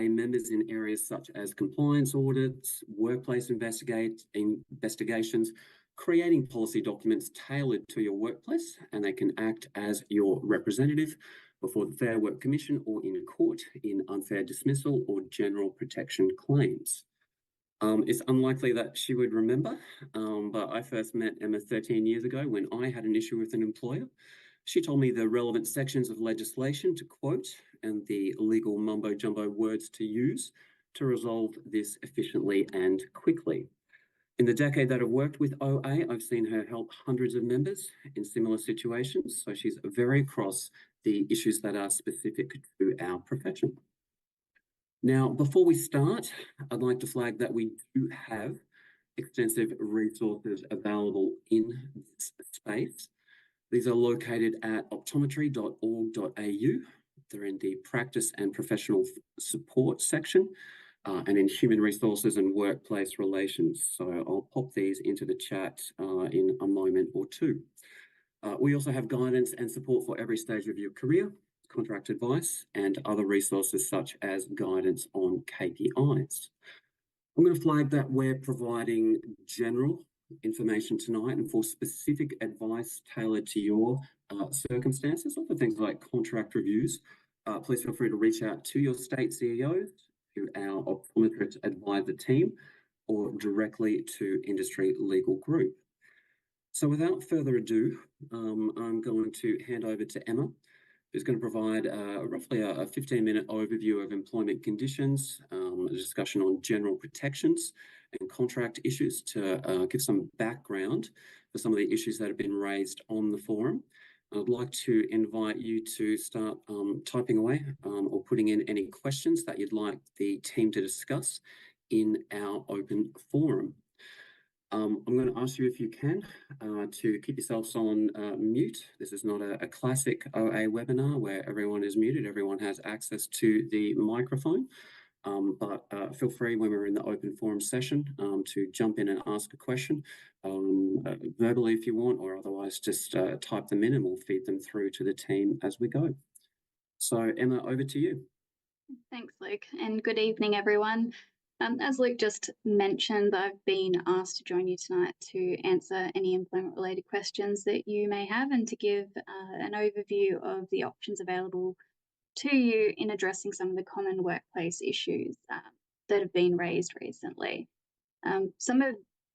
OA members in areas such as compliance audits, workplace investigations, creating policy documents tailored to your workplace, and they can act as your representative before the Fair Work Commission or in court in unfair dismissal or general protection claims. It's unlikely that she would remember, but I first met Emma 13 years ago when I had an issue with an employer. She told me the relevant sections of legislation to quote and the legal mumbo-jumbo words to use to resolve this efficiently and quickly. In the decade that I've worked with OA, I've seen her help hundreds of members in similar situations, so she's very across the issues that are specific to our profession. Now, before we start, I'd like to flag that we do have extensive resources available in this space. These are located at optometry.org.au. They're in the practice and professional support section and in human resources and workplace relations. So I'll pop these into the chat in a moment or two. We also have guidance and support for every stage of your career, contract advice, and other resources such as guidance on KPIs. I'm going to flag that we're providing general information tonight, and for specific advice tailored to your circumstances, or for things like contract reviews, please feel free to reach out to your state CEOs, to our optometrist advisor team, or directly to Industry Legal Group. So without further ado, I'm going to hand over to Emma, who's going to provide roughly a 15-minute overview of employment conditions, a discussion on general protections and contract issues to give some background for some of the issues that have been raised on the forum. I'd like to invite you to start typing away or putting in any questions that you'd like the team to discuss in our open forum. I'm going to ask you, if you can, to keep yourselves on mute. This is not a classic OA webinar where everyone is muted, everyone has access to the microphone. But feel free when we're in the open forum session to jump in and ask a question verbally if you want, or otherwise just type them in and we'll feed them through to the team as we go. So Emma, over to you. Thanks, Luke, and good evening, everyone. As Luke just mentioned, I've been asked to join you tonight to answer any employment-related questions that you may have and to give an overview of the options available to you in addressing some of the common workplace issues that have been raised recently. Some of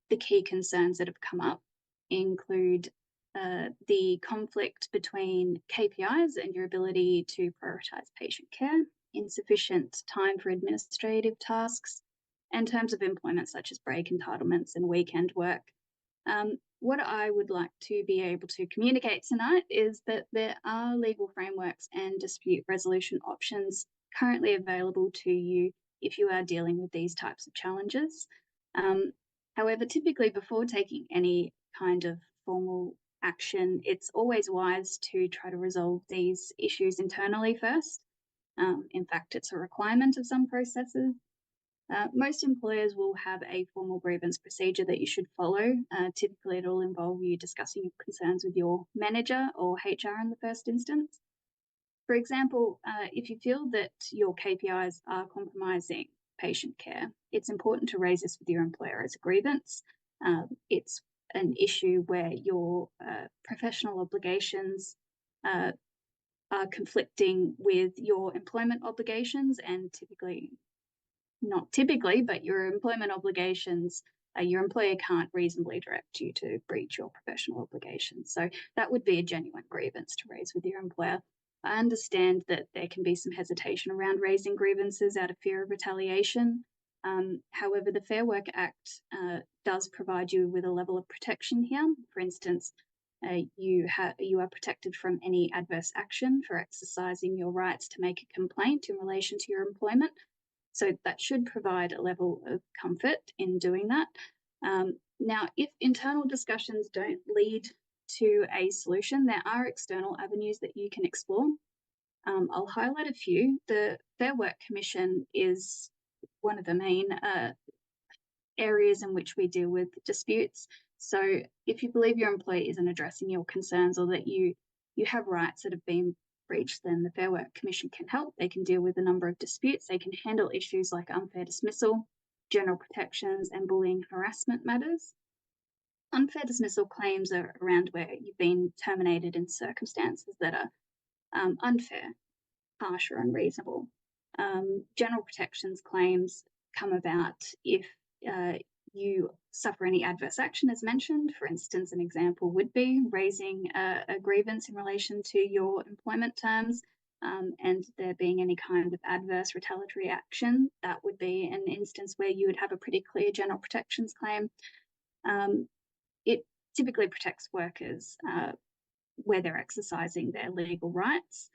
the key concerns that have come up include the conflict between KPIs and your ability to prioritise patient care, insufficient time for administrative tasks, and terms of employment such as break entitlements and weekend work. What I would like to be able to communicate tonight is that there are legal frameworks and dispute resolution options currently available to you if you are dealing with these types of challenges. However, typically before taking any kind of formal action, it's always wise to try to resolve these issues internally first. In fact, it's a requirement of some processes. Most employers will have a formal grievance procedure that you should follow. Typically, it'll involve you discussing your concerns with your manager or HR in the first instance. For example, if you feel that your KPIs are compromising patient care, it's important to raise this with your employer as a grievance. It's an issue where your professional obligations are conflicting with your employment obligations, and not typically, but your employment obligations, your employer can't reasonably direct you to breach your professional obligations. So that would be a genuine grievance to raise with your employer. I understand that there can be some hesitation around raising grievances out of fear of retaliation. However, the Fair Work Act does provide you with a level of protection here. For instance, you are protected from any adverse action for exercising your rights to make a complaint in relation to your employment. So that should provide a level of comfort in doing that. Now, if internal discussions don't lead to a solution, there are external avenues that you can explore. I'll highlight a few. The Fair Work Commission is one of the main areas in which we deal with disputes. So if you believe your employer isn't addressing your concerns, or that you have rights that have been breach, then the Fair Work Commission can help. They can deal with a number of disputes. They can handle issues like unfair dismissal, general protections, and bullying harassment matters. Unfair dismissal claims are around where you've been terminated in circumstances that are unfair, harsh, or unreasonable. General protections claims come about if you suffer any adverse action, as mentioned. For instance, an example would be raising a grievance in relation to your employment terms, and there being any kind of adverse retaliatory action. That would be an instance where you would have a pretty clear general protections claim. It typically protects workers where they're exercising their legal rights.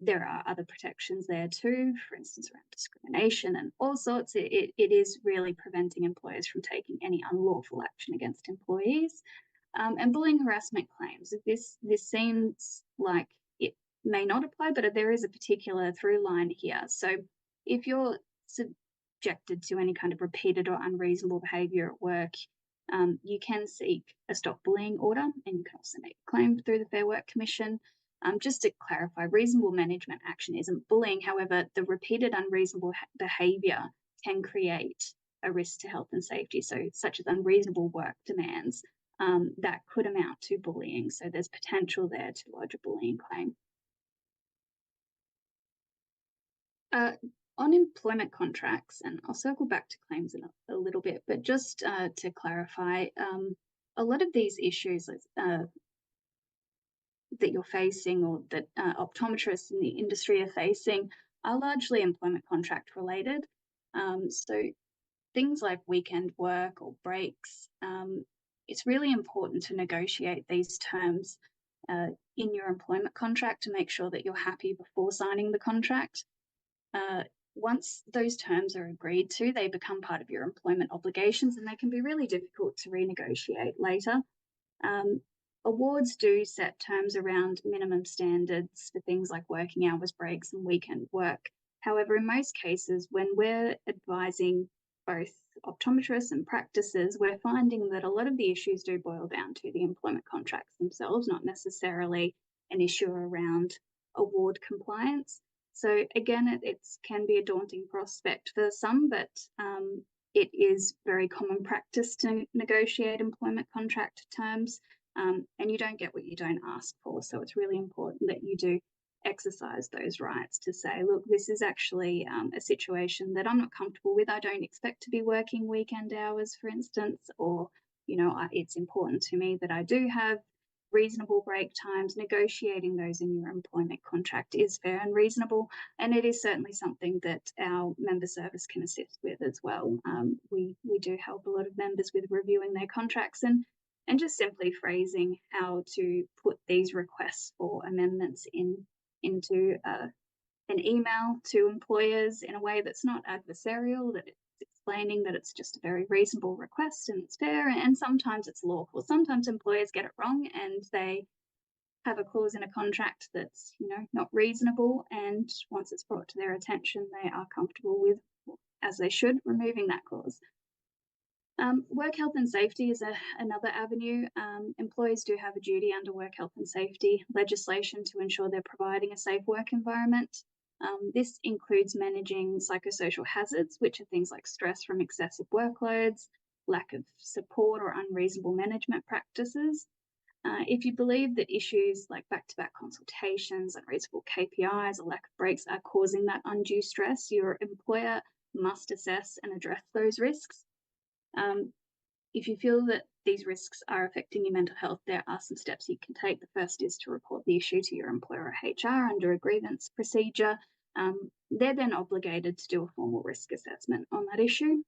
There are other protections there too, for instance, around discrimination and all sorts. It is really preventing employers from taking any unlawful action against employees. And bullying harassment claims. This seems like it may not apply, but there is a particular through line here. So if you're subjected to any kind of repeated or unreasonable behaviour at work, you can seek a stop bullying order, and you can also make a claim through the Fair Work Commission. Just to clarify, reasonable management action isn't bullying. However, the repeated unreasonable behaviour can create a risk to health and safety, so such as unreasonable work demands that could amount to bullying. So there's potential there to lodge a bullying claim. On employment contracts, and I'll circle back to claims in a little bit, but just to clarify, a lot of these issues that you're facing, or that optometrists in the industry are facing, are largely employment contract related. So things like weekend work or breaks, it's really important to negotiate these terms in your employment contract to make sure that you're happy before signing the contract. Once those terms are agreed to, they become part of your employment obligations, and they can be really difficult to renegotiate later. Awards do set terms around minimum standards for things like working hours, breaks, and weekend work. However, in most cases, when we're advising both optometrists and practices, we're finding that a lot of the issues do boil down to the employment contracts themselves, not necessarily an issue around award compliance. So again, it can be a daunting prospect for some, but it is very common practice to negotiate employment contract terms, and you don't get what you don't ask for. So it's really important that you do exercise those rights to say, look, this is actually a situation that I'm not comfortable with. I don't expect to be working weekend hours, for instance, or, it's important to me that I do have reasonable break times. Negotiating those in your employment contract is fair and reasonable, and it is certainly something that our member service can assist with as well. We do help a lot of members with reviewing their contracts and just simply phrasing how to put these requests for amendments into an email to employers in a way that's not adversarial, that it's explaining that it's just a very reasonable request and it's fair, and sometimes it's lawful. Sometimes employers get it wrong and they have a clause in a contract that's not reasonable, and once it's brought to their attention, they are comfortable with, as they should, removing that clause. Work health and safety is another avenue. Employers do have a duty under work health and safety legislation to ensure they're providing a safe work environment. This includes managing psychosocial hazards, which are things like stress from excessive workloads, lack of support, or unreasonable management practices. If you believe that issues like back-to-back consultations, unreasonable KPIs, or lack of breaks are causing that undue stress, your employer must assess and address those risks. If you feel that these risks are affecting your mental health, there are some steps you can take. The first is to report the issue to your employer or HR under a grievance procedure. They're then obligated to do a formal risk assessment on that issue.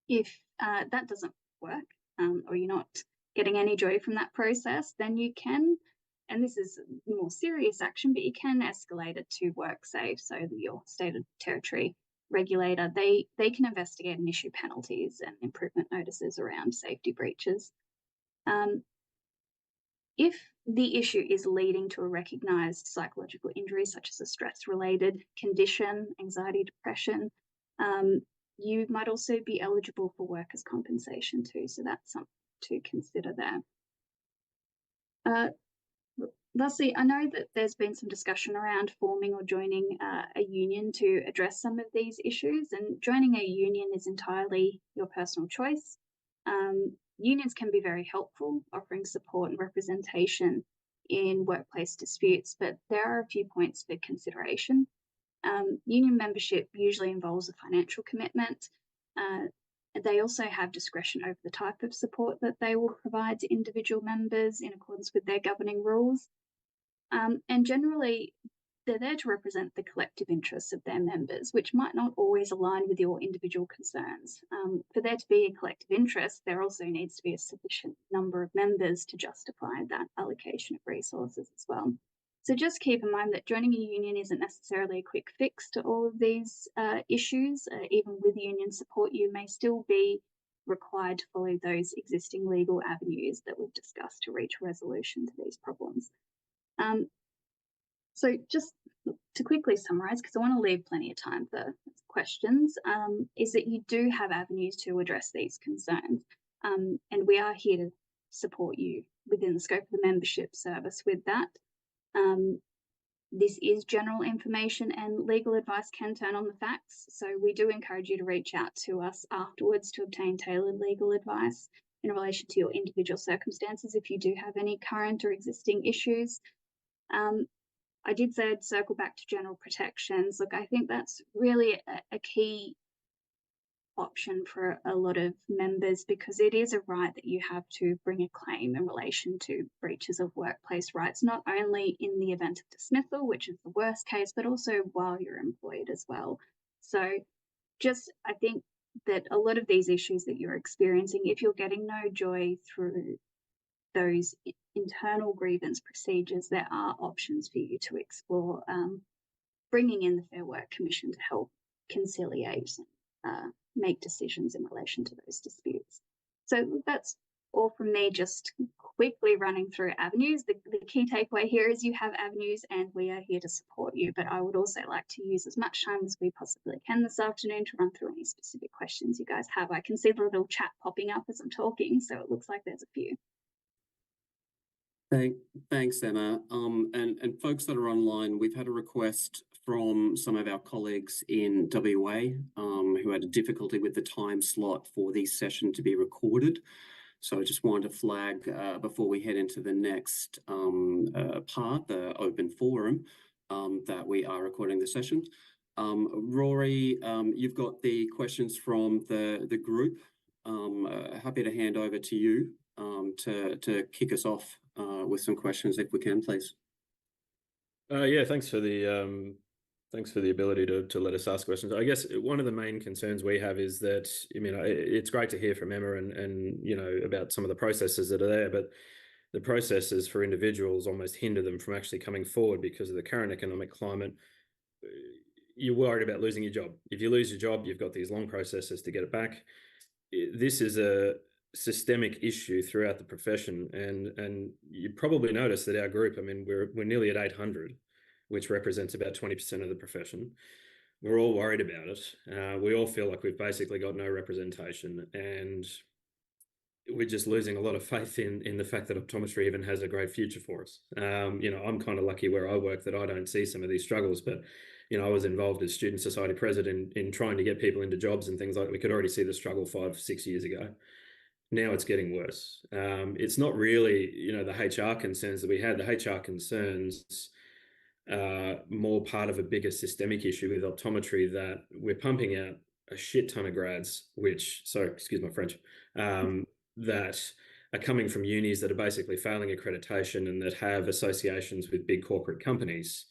If that doesn't work, or you're not getting any joy from that process, then you can, and this is more serious action, but you can escalate it to WorkSafe, so that your state or territory regulator, they can investigate and issue penalties and improvement notices around safety breaches. If the issue is leading to a recognised psychological injury, such as a stress-related condition, anxiety, depression, you might also be eligible for workers' compensation too, so that's something to consider there. Lastly, I know that there's been some discussion around forming or joining a union to address some of these issues, and joining a union is entirely your personal choice. Unions can be very helpful, offering support and representation in workplace disputes, but there are a few points for consideration. Union membership usually involves a financial commitment. Uh, they also have discretion over the type of support that they will provide to individual members in accordance with their governing rules. And generally, they're there to represent the collective interests of their members, which might not always align with your individual concerns. For there to be a collective interest, there also needs to be a sufficient number of members to justify that allocation of resources as well. So just keep in mind that joining a union isn't necessarily a quick fix to all of these issues. Even with union support, you may still be required to follow those existing legal avenues that we've discussed to reach a resolution to these problems. So just to quickly summarize, because I want to leave plenty of time for questions, is that you do have avenues to address these concerns. And we are here to support you within the scope of the membership service with that. This is general information, and legal advice can turn on the facts. So we do encourage you to reach out to us afterwards to obtain tailored legal advice in relation to your individual circumstances if you do have any current or existing issues. I did say I'd circle back to general protections. Look, I think that's really a key option for a lot of members, because it is a right that you have to bring a claim in relation to breaches of workplace rights, not only in the event of dismissal, which is the worst case, but also while you're employed as well. So I think that a lot of these issues that you're experiencing, if you're getting no joy through those internal grievance procedures, there are options for you to explore, bringing in the Fair Work Commission to help conciliate and make decisions in relation to those disputes. So that's all from me, just quickly running through avenues. The key takeaway here is you have avenues and we are here to support you, but I would also like to use as much time as we possibly can this afternoon to run through any specific questions you guys have. I can see the little chat popping up as I'm talking, so it looks like there's a few. Thanks, Emma. And folks that are online, we've had a request from some of our colleagues in WA who had a difficulty with the time slot for this session to be recorded. So I just wanted to flag before we head into the next part, the open forum, that we are recording the session. Rory, you've got the questions from the group. Happy to hand over to you to kick us off with some questions, if we can, please. Yeah, thanks for the ability to let us ask questions. I guess one of the main concerns we have is that, I mean, it's great to hear from Emma and you know, about some of the processes that are there, but the processes for individuals almost hinder them from actually coming forward because of the current economic climate. You're worried about losing your job. If you lose your job, you've got these long processes to get it back. This is a systemic issue throughout the profession, and you probably noticed that our group, I mean, we're nearly at 800, which represents about 20% of the profession. We're all worried about it. We all feel like we've basically got no representation, and we're just losing a lot of faith in the fact that optometry even has a great future for us. You know, I'm kind of lucky where I work that I don't see some of these struggles, but you know, I was involved as student society president in trying to get people into jobs and things like that. We could already see the struggle 5-6 years ago. Now it's getting worse. It's not really, you know, the HR concerns that we had. The HR concerns are more part of a bigger systemic issue with optometry, that we're pumping out a shit ton of grads, which, sorry, excuse my French, that are coming from unis that are basically failing accreditation and that have associations with big corporate companies.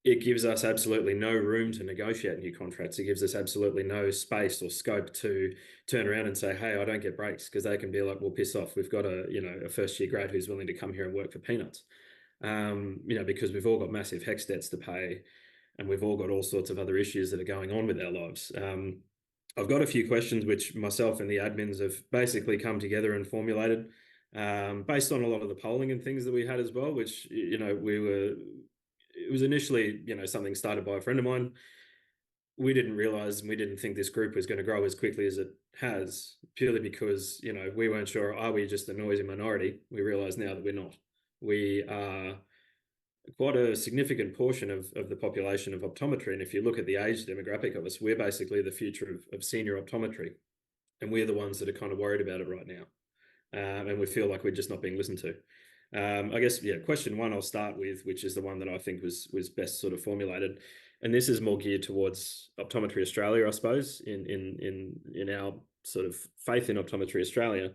It gives us absolutely no room to negotiate new contracts. It gives us absolutely no space or scope to turn around and say, hey, I don't get breaks, because they can be like, well, piss off. We've got a first year grad who's willing to come here and work for peanuts. You know, because we've all got massive HECS debts to pay, and we've all got all sorts of other issues that are going on with our lives. I've got a few questions which myself and the admins have basically come together and formulated based on a lot of the polling and things that we had as well, which, you know, it was initially, you know, something started by a friend of mine. We didn't realize, and we didn't think this group was going to grow as quickly as it has, purely because, you know, we weren't sure, are we just a noisy minority? We realize now that we're not. We are quite a significant portion of the population of optometry. And if you look at the age demographic of us, we're basically the future of senior optometry. And we're the ones that are kind of worried about it right now. And we feel like we're just not being listened to. I guess, yeah, question one I'll start with, which is the one that I think was best sort of formulated. And this is more geared towards Optometry Australia, I suppose, in our sort of faith in Optometry Australia.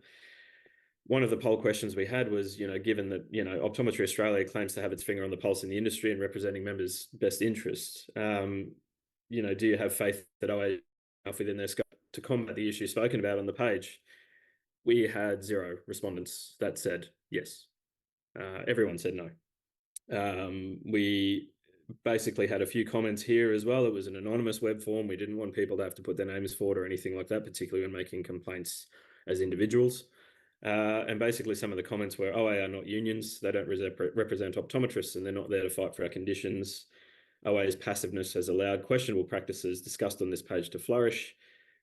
One of the poll questions we had was, given that, Optometry Australia claims to have its finger on the pulse in the industry and representing members' best interests, do you have faith that OA enough within their scope to combat the issue spoken about on the page? We had 0 respondents that said yes. Everyone said no. We basically had a few comments here as well. It was an anonymous web form. We didn't want people to have to put their names forward or anything like that, particularly when making complaints as individuals. And basically some of the comments were, OA are not unions. They don't represent optometrists and they're not there to fight for our conditions. OA's passiveness has allowed questionable practices discussed on this page to flourish.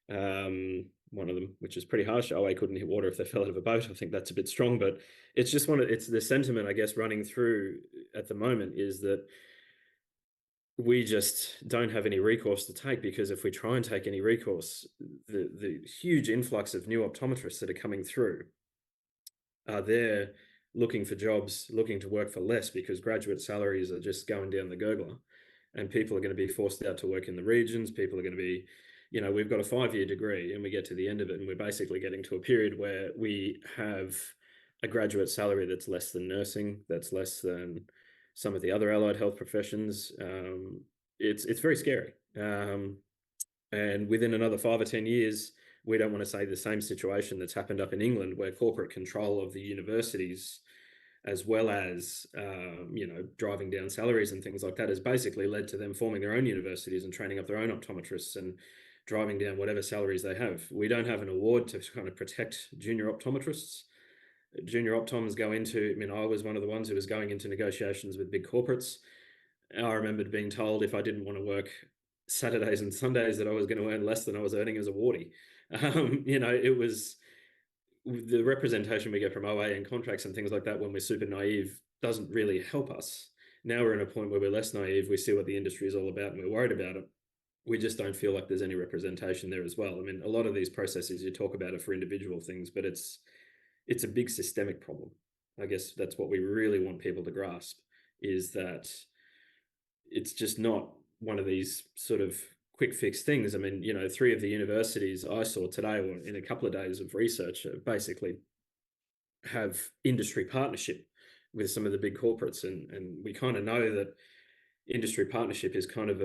One of them, which is pretty harsh, OA couldn't hit water if they fell out of a boat. I think that's a bit strong, but it's just it's the sentiment, I guess, running through at the moment is that we just don't have any recourse to take, because if we try and take any recourse, the huge influx of new optometrists that are coming through are there looking for jobs, looking to work for less because graduate salaries are just going down the gurgler, and people are going to be forced out to work in the regions. People are going to be, we've got a 5-year degree and we get to the end of it and we're basically getting to a period where we have a graduate salary that's less than nursing, that's less than some of the other allied health professions. It's very scary. And within another 5 or 10 years, we don't want to say the same situation that's happened up in England, where corporate control of the universities, as well as, driving down salaries and things like that, has basically led to them forming their own universities and training up their own optometrists and driving down whatever salaries they have. We don't have an award to kind of protect junior optometrists. Junior optoms go into, I was one of the ones who was going into negotiations with big corporates. I remembered being told if I didn't want to work Saturdays and Sundays that I was going to earn less than I was earning as a wardie. It was the representation we get from OA and contracts and things like that when we're super naive doesn't really help us. Now we're in a point where we're less naive. We see what the industry is all about and we're worried about it. We just don't feel like there's any representation there as well. A lot of these processes you talk about are for individual things, but it's a big systemic problem. I guess that's what we really want people to grasp, is that it's just not one of these sort of quick fix things. 3 of the universities I saw today, or in a couple of days of research, basically have industry partnership with some of the big corporates. And we kind of know that industry partnership is kind of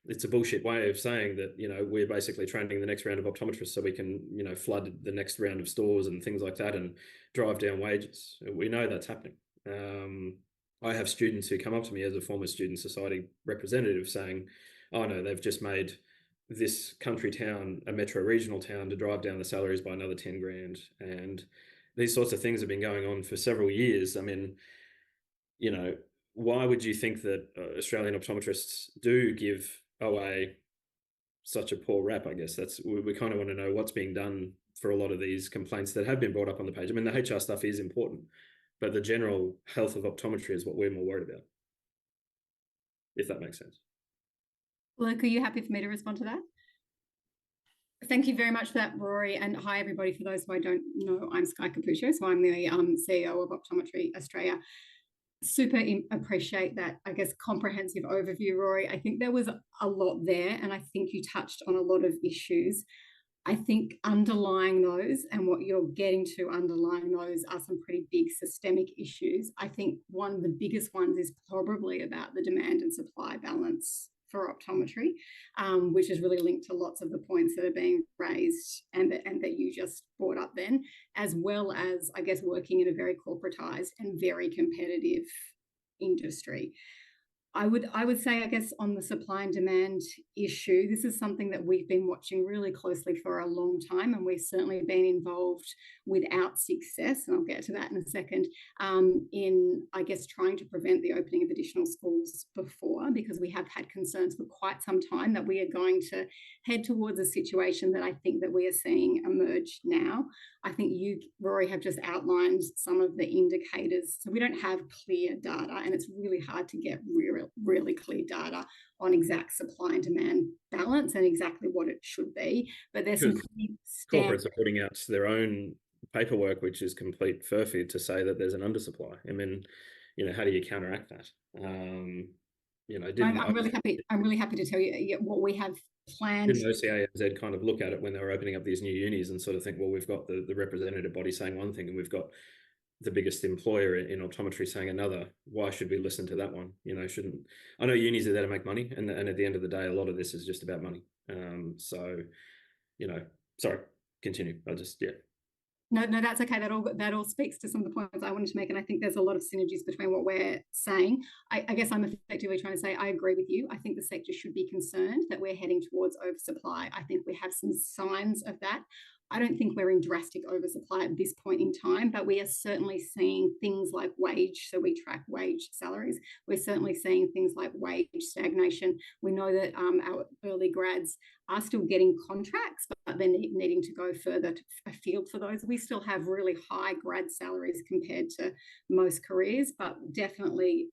it's a bullshit way of saying that, we're basically training the next round of optometrists so we can, flood the next round of stores and things like that and drive down wages. We know that's happening. I have students who come up to me as a former student society representative saying, oh no, they've just made this country town a metro regional town to drive down the salaries by another 10 grand. And these sorts of things have been going on for several years. Why would you think that Australian optometrists do give OA such a poor rap? I guess we kind of want to know what's being done for a lot of these complaints that have been brought up on the page. The HR stuff is important, but the general health of optometry is what we're more worried about, if that makes sense. Luke, are you happy for me to respond to that? Thank you very much for that, Rory. And hi, everybody. For those who I don't know, I'm Sky Capuccio, so I'm the CEO of Optometry Australia. Super appreciate that, I guess, comprehensive overview, Rory. I think there was a lot there, and I think you touched on a lot of issues. I think underlying those and what you're getting to underlying those are some pretty big systemic issues. I think one of the biggest ones is probably about the demand and supply balance for optometry, which is really linked to lots of the points that are being raised and that you just brought up then, as well as, I guess, working in a very corporatized and very competitive industry. I would say, I guess, on the supply and demand issue. This is something that we've been watching really closely for a long time, and we've certainly been involved without success, and I'll get to that in a second, in, I guess, trying to prevent the opening of additional schools before, because we have had concerns for quite some time that we are going to head towards a situation that I think that we are seeing emerge now. I think you, Rory, have just outlined some of the indicators. So we don't have clear data, and it's really hard to get really clear data on exact supply and demand balance and exactly what it should be. But there's some corporates are putting out their own paperwork, which is complete furphy to say that there's an undersupply. I mean, how do you counteract that? I'm really happy to tell you what we have planned. Didn't OCANZ kind of look at it when they were opening up these new unis and sort of think, well, we've got the representative body saying one thing and we've got the biggest employer in optometry saying another. Why should we listen to that one? I know unis are there to make money, and at the end of the day, a lot of this is just about money. Sorry, continue. No, that's okay. That all speaks to some of the points I wanted to make, and I think there's a lot of synergies between what we're saying. I guess I'm effectively trying to say I agree with you. I think the sector should be concerned that we're heading towards oversupply. I think we have some signs of that. I don't think we're in drastic oversupply at this point in time, but we are certainly seeing things like wage. So we track wage salaries. We're certainly seeing things like wage stagnation. We know that our early grads are still getting contracts, but they're needing to go further afield for those. We still have really high grad salaries compared to most careers, but definitely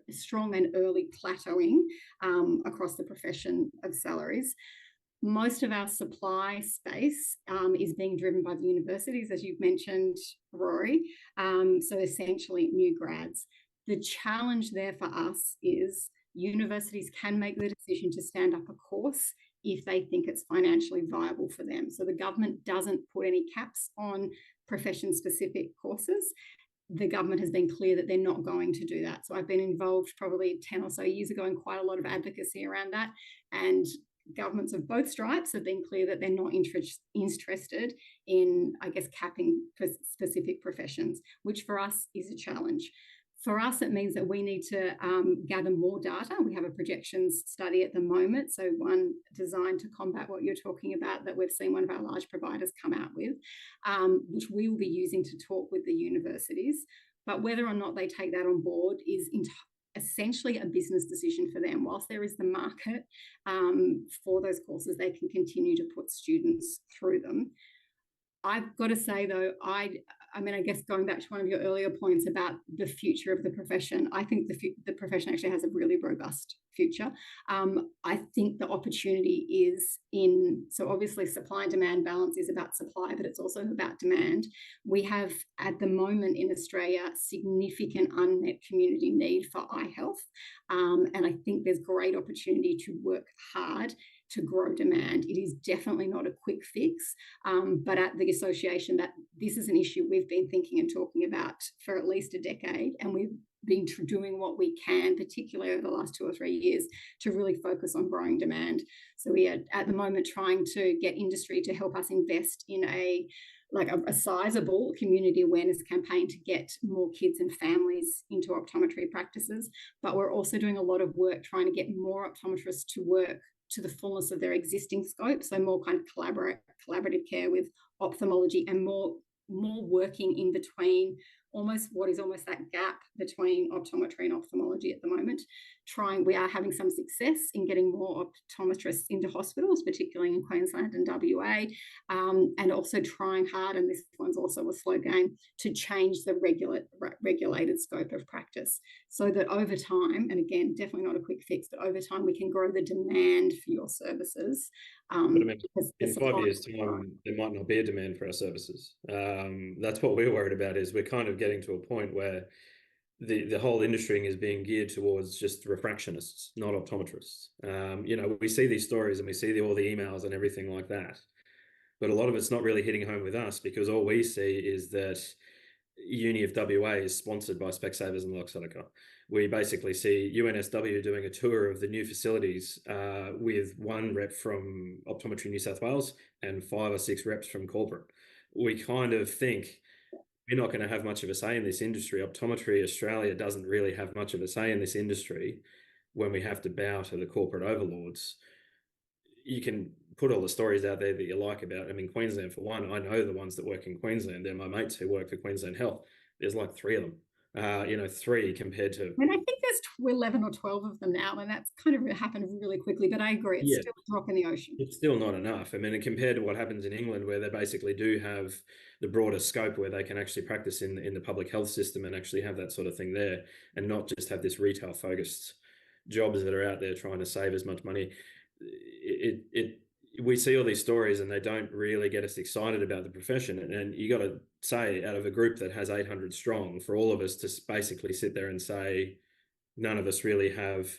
strong and early plateauing across the profession of salaries. Most of our supply space is being driven by the universities, as you've mentioned, Rory. So essentially new grads. The challenge there for us is universities can make the decision to stand up a course if they think it's financially viable for them. So the government doesn't put any caps on profession-specific courses. The government has been clear that they're not going to do that. So I've been involved probably 10 or so years ago in quite a lot of advocacy around that. And governments of both stripes have been clear that they're not interested in, I guess, capping for specific professions, which for us is a challenge. For us, it means that we need to gather more data. We have a projections study at the moment, so one designed to combat what you're talking about that we've seen one of our large providers come out with, which we will be using to talk with the universities. But whether or not they take that on board is essentially a business decision for them. Whilst there is the market for those courses, they can continue to put students through them. I've got to say, though, I guess going back to one of your earlier points about the future of the profession, I think the profession actually has a really robust future. I think the opportunity is so obviously supply and demand balance is about supply, but it's also about demand. We have at the moment in Australia significant unmet community need for eye health. And I think there's great opportunity to work hard to grow demand. It is definitely not a quick fix, but at the association that this is an issue we've been thinking and talking about for at least a decade, and we've been doing what we can, particularly over the last 2 or 3 years, to really focus on growing demand. So we are at the moment trying to get industry to help us invest in a sizable community awareness campaign to get more kids and families into optometry practices. But we're also doing a lot of work trying to get more optometrists to work to the fullness of their existing scope, so more kind of collaborative care with ophthalmology and more working in between what is almost that gap between optometry and ophthalmology at the moment. We are having some success in getting more optometrists into hospitals, particularly in Queensland and WA, and also trying hard, and this one's also a slow game, to change the regulated scope of practice so that over time, and again, definitely not a quick fix, but over time we can grow the demand for your services. But I mean, in 5 years' time, there might not be a demand for our services. That's what we're worried about, is we're kind of getting to a point where the whole industry is being geared towards just refractionists, not optometrists. We see these stories and we see all the emails and everything like that. But a lot of it's not really hitting home with us, because all we see is that Uni of WA is sponsored by Specsavers and Luxottica. We basically see UNSW doing a tour of the new facilities with one rep from Optometry New South Wales and 5 or 6 reps from corporate. We kind of think we're not going to have much of a say in this industry. Optometry Australia doesn't really have much of a say in this industry when we have to bow to the corporate overlords. you can put all the stories out there that you like about. I mean, Queensland, for one, I know the ones that work in Queensland. They're my mates who work for Queensland Health. There's like 3 of them, 3 compared to. And I think there's 11 or 12 of them now, and that's kind of happened really quickly, but I agree, it's still a drop in the ocean. It's still not enough. I mean, compared to what happens in England, where they basically do have the broader scope where they can actually practice in the public health system and actually have that sort of thing there, and not just have this retail focused jobs that are out there trying to save as much money. We see all these stories and they don't really get us excited about the profession. And you got to say, out of a group that has 800 strong, for all of us to basically sit there and say, none of us really have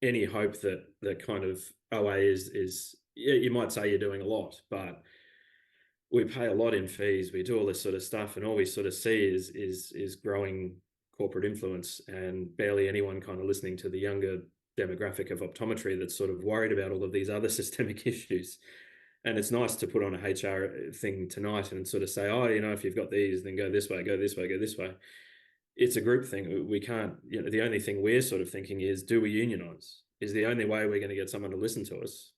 any hope that kind of OA is you might say you're doing a lot, but we pay a lot in fees. We do all this sort of stuff, and all we sort of see is growing corporate influence, and barely anyone kind of listening to the younger demographic of optometry that's sort of worried about all of these other systemic issues. And it's nice to put on a HR thing tonight and sort of say, oh, if you've got these, then go this way, go this way, go this way. It's a group thing. We can't, the only thing we're sort of thinking is, do we unionize? Is the only way we're going to get someone to listen to us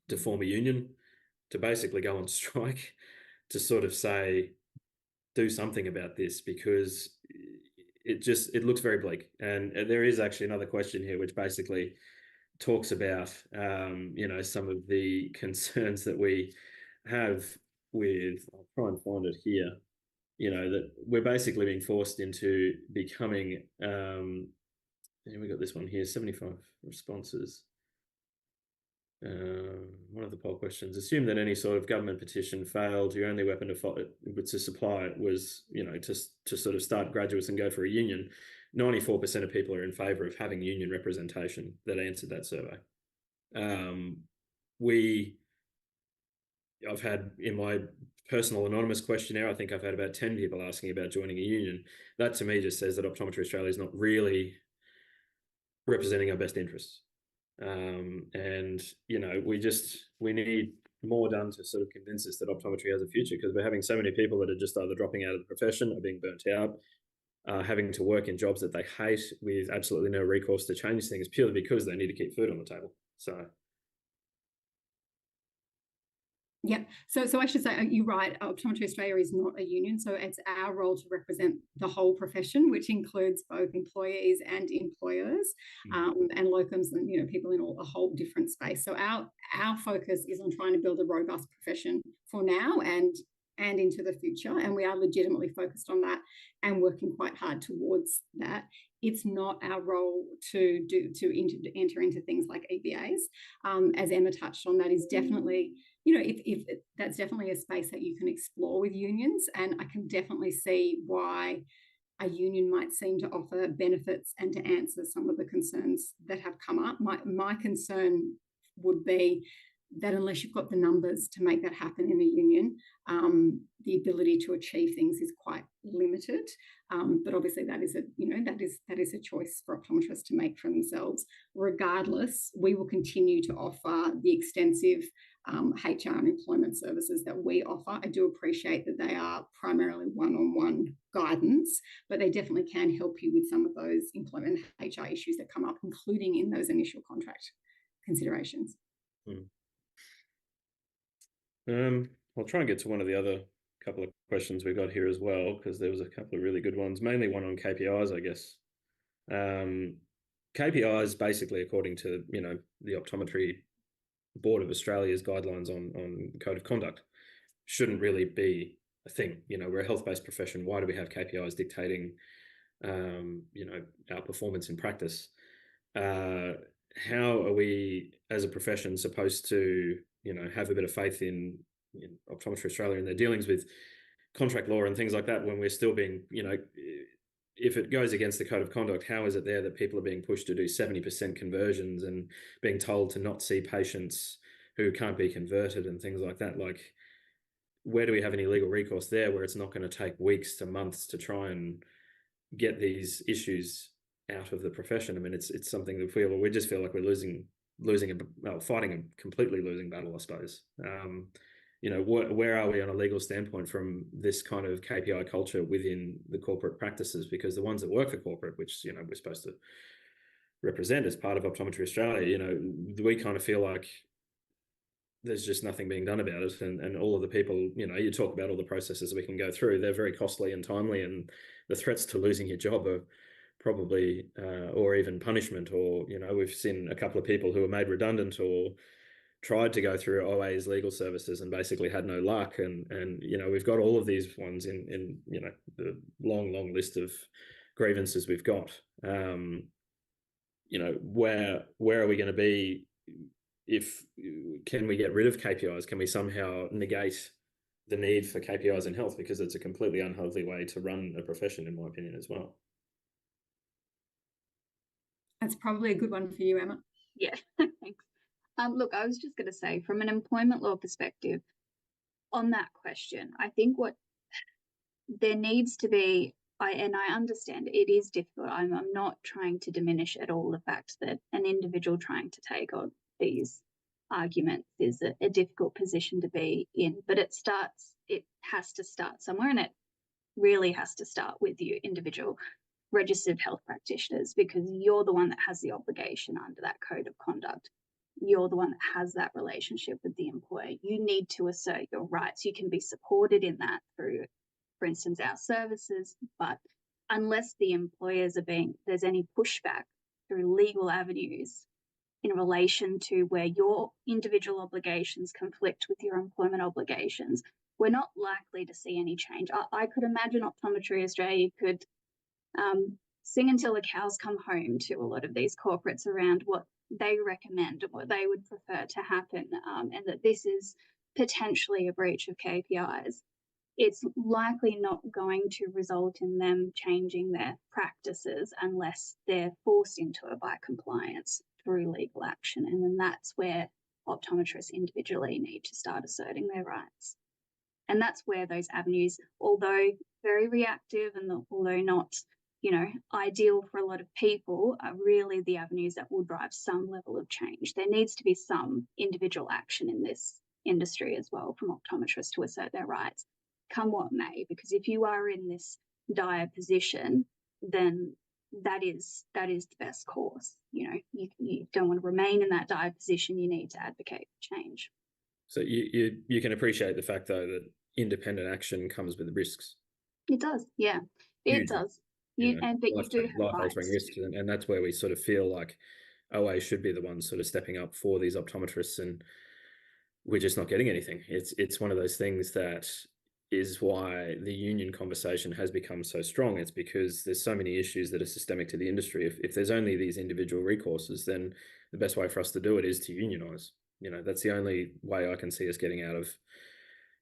to form a union, to basically go on strike, to sort of say, do something about this, because it looks very bleak. And there is actually another question here, which basically talks about, some of the concerns that we have with, I'll try and find it here, that we're basically being forced into becoming, and we got this one here, 75 responses. One of the poll questions: assume that any sort of government petition failed. Your only weapon to supply it was, to sort of start graduates and go for a union. 94% of people are in favour of having union representation that answered that survey. I've had in my personal anonymous questionnaire, I think I've had about 10 people asking about joining a union. That to me just says that Optometry Australia is not really representing our best interests. And we need more done to sort of convince us that optometry has a future, because we're having so many people that are just either dropping out of the profession or being burnt out, having to work in jobs that they hate with absolutely no recourse to change things, purely because they need to keep food on the table. So yeah, so I should say, you're right, Optometry Australia is not a union, so it's our role to represent the whole profession, which includes both employees and employers, and locums, and people in a whole different space. So our focus is on trying to build a robust profession for now and into the future, and we are legitimately focused on that and working quite hard towards that. It's not our role to enter into things like EBAs. As Emma touched on, that is definitely, if that's definitely a space that you can explore with unions, and I can definitely see why a union might seem to offer benefits and to answer some of the concerns that have come up. My concern would be that unless you've got the numbers to make that happen in a union, the ability to achieve things is quite limited. But obviously that is a choice for optometrists to make for themselves. Regardless, we will continue to offer the extensive HR and employment services that we offer. I do appreciate that they are primarily one-on-one guidance, but they definitely can help you with some of those employment HR issues that come up, including in those initial contract considerations. I'll try and get to one of the other couple of questions we got here as well, because there was a couple of really good ones, mainly one on KPIs, I guess. KPIs, basically, according to the Optometry Board of Australia's guidelines on code of conduct, shouldn't really be a thing. We're a health-based profession. Why do we have KPIs dictating our performance in practice? How are we as a profession supposed to have a bit of faith in Optometry Australia and their dealings with contract law and things like that, when we're still being, if it goes against the code of conduct, how is it there that people are being pushed to do 70% conversions and being told to not see patients who can't be converted and things like that? Like, where do we have any legal recourse there, where it's not going to take weeks to months to try and get these issues out of the profession? I mean, it's something that we just feel like we're fighting a completely losing battle, I suppose. Where are we on a legal standpoint from this kind of KPI culture within the corporate practices? Because the ones that work for corporate, which we're supposed to represent as part of Optometry Australia, we kind of feel like there's just nothing being done about it. And all of the people, you know, you talk about all the processes we can go through, they're very costly and timely, and the threats to losing your job are probably, or even punishment, or, you know, we've seen a couple of people who were made redundant or tried to go through OA's legal services and basically had no luck. And you know, we've got all of these ones in you know, the long list of grievances we've got. You know, where are we going to be if, can we get rid of KPIs? Can we somehow negate the need for KPIs in health? Because it's a completely unhealthy way to run a profession, in my opinion, as well. That's probably a good one for you, Emma. Yeah, thanks. Look, I was just going to say, from an employment law perspective, on that question, I think what there needs to be, and I understand it is difficult. I'm not trying to diminish at all the fact that an individual trying to take on these arguments is a difficult position to be in, but it has to start somewhere, and it really has to start with you, individual registered health practitioners, because you're the one that has the obligation under that code of conduct. You're the one that has that relationship with the employer. You need to assert your rights. You can be supported in that through, for instance, our services, but unless the employers there's any pushback through legal avenues in relation to where your individual obligations conflict with your employment obligations, we're not likely to see any change. I could imagine Optometry Australia could sing until the cows come home to a lot of these corporates around what they recommend and what they would prefer to happen, and that this is potentially a breach of KPIs. It's likely not going to result in them changing their practices unless they're forced into it by compliance through legal action. And then that's where optometrists individually need to start asserting their rights. And that's where those avenues, although very reactive and although not, you know, ideal for a lot of people, are really the avenues that will drive some level of change. There needs to be some individual action in this industry as well from optometrists to assert their rights, come what may, because if you are in this dire position, then that is the best course. You know, you don't want to remain in that dire position. You need to advocate for change. So you can appreciate the fact, though, that independent action comes with risks. It does, yeah, it does. You do have life-altering risks, and that's where we sort of feel like OA should be the ones sort of stepping up for these optometrists, and we're just not getting anything. It's one of those things that is why the union conversation has become so strong. It's because there's so many issues that are systemic to the industry. If there's only these individual recourses, then the best way for us to do it is to unionize. You know, that's the only way I can see us getting out of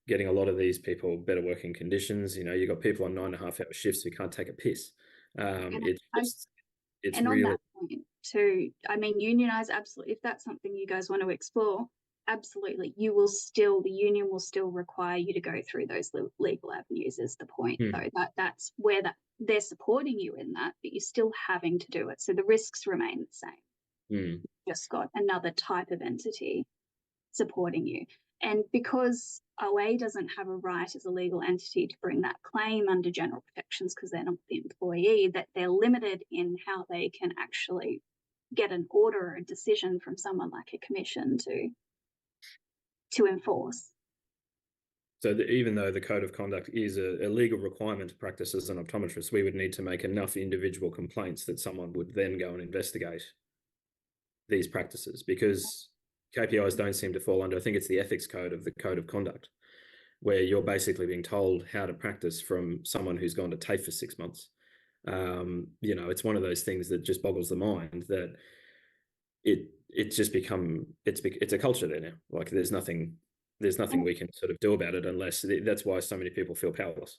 getting a lot of these people better working conditions. You know, you've got people on 9.5-hour shifts who can't take a piss. It's and really, on that point too, I mean, unionize, absolutely. If that's something you guys want to explore, absolutely. The union will still require you to go through those legal avenues, is the point, though. That's where they're supporting you in that, but you're still having to do it. So the risks remain the same. You've just got another type of entity supporting you. And because OA doesn't have a right as a legal entity to bring that claim under general protections because they're not the employee, that they're limited in how they can actually get an order or a decision from someone like a commission to enforce. So even though the code of conduct is a legal requirement to practice as an optometrist, we would need to make enough individual complaints that someone would then go and investigate these practices, because KPIs don't seem to fall under, I think it's the ethics code of the code of conduct, where you're basically being told how to practice from someone who's gone to TAFE for 6 months. You know, it's one of those things that just boggles the mind that it's just become, it's a culture there now. Like there's nothing we can sort of do about it, unless that's why so many people feel powerless.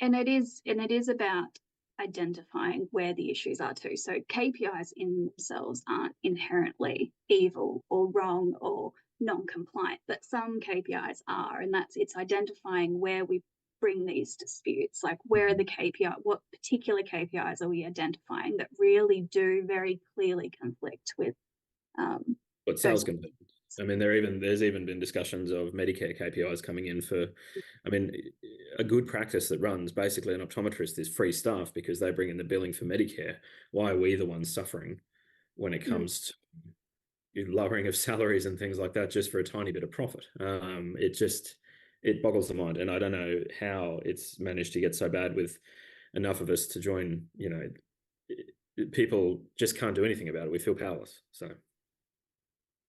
And it is about identifying where the issues are too. So KPIs in themselves aren't inherently evil or wrong or non-compliant, but some KPIs are, and it's identifying where we bring these disputes, like where are the what particular KPIs are we identifying that really do very clearly conflict with what sales can do. I mean, there's even been discussions of Medicare KPIs coming in for, I mean, a good practice that runs basically an optometrist is free staff because they bring in the billing for Medicare. Why are we the ones suffering when it comes to, lowering of salaries and things like that just for a tiny bit of profit. It boggles the mind, and I don't know how it's managed to get so bad with enough of us to join. You know, people just can't do anything about it. We feel powerless. So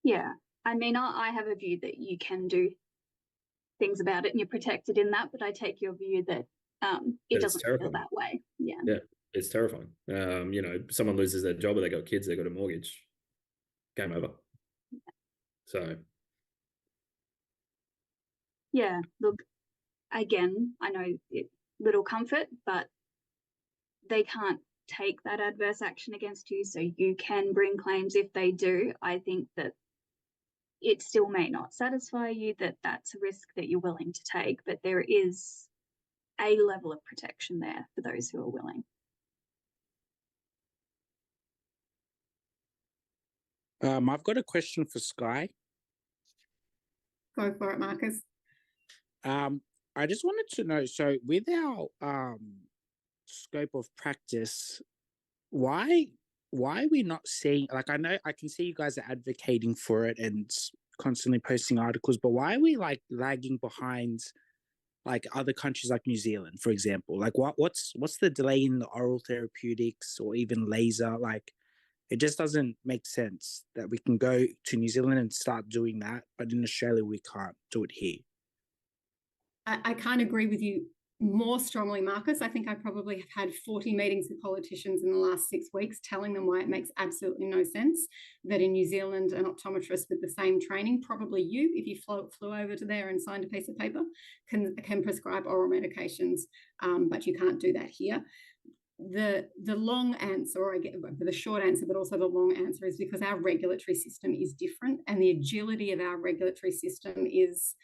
Yeah, I mean, I have a view that you can do things about it and you're protected in that, but I take your view that it doesn't feel that way. Yeah, it's terrifying. You know, someone loses their job or they got kids, they got a mortgage, game over. So yeah, look, again, I know it little comfort, but they can't take that adverse action against you, so you can bring claims if they do. I think that it still may not satisfy you, that that's a risk that you're willing to take, but there is a level of protection there for those who are willing. I've got a question for Sky. Go for it, Marcus. I just wanted to know, so with our scope of practice, why are we not seeing, like, I know I can see you guys are advocating for it and constantly posting articles, but why are we like lagging behind like other countries like New Zealand, for example? Like what's the delay in the oral therapeutics or even laser? Like, it just doesn't make sense that we can go to New Zealand and start doing that, but in Australia we can't do it here. I can't agree with you more strongly, Marcus. I think I probably have had 40 meetings with politicians in the last 6 weeks telling them why it makes absolutely no sense that in New Zealand an optometrist with the same training, probably you, if you flew over to there and signed a piece of paper, can prescribe oral medications, but you can't do that here. The long answer, or I get the short answer, but also the long answer, is because our regulatory system is different and the agility of our regulatory system is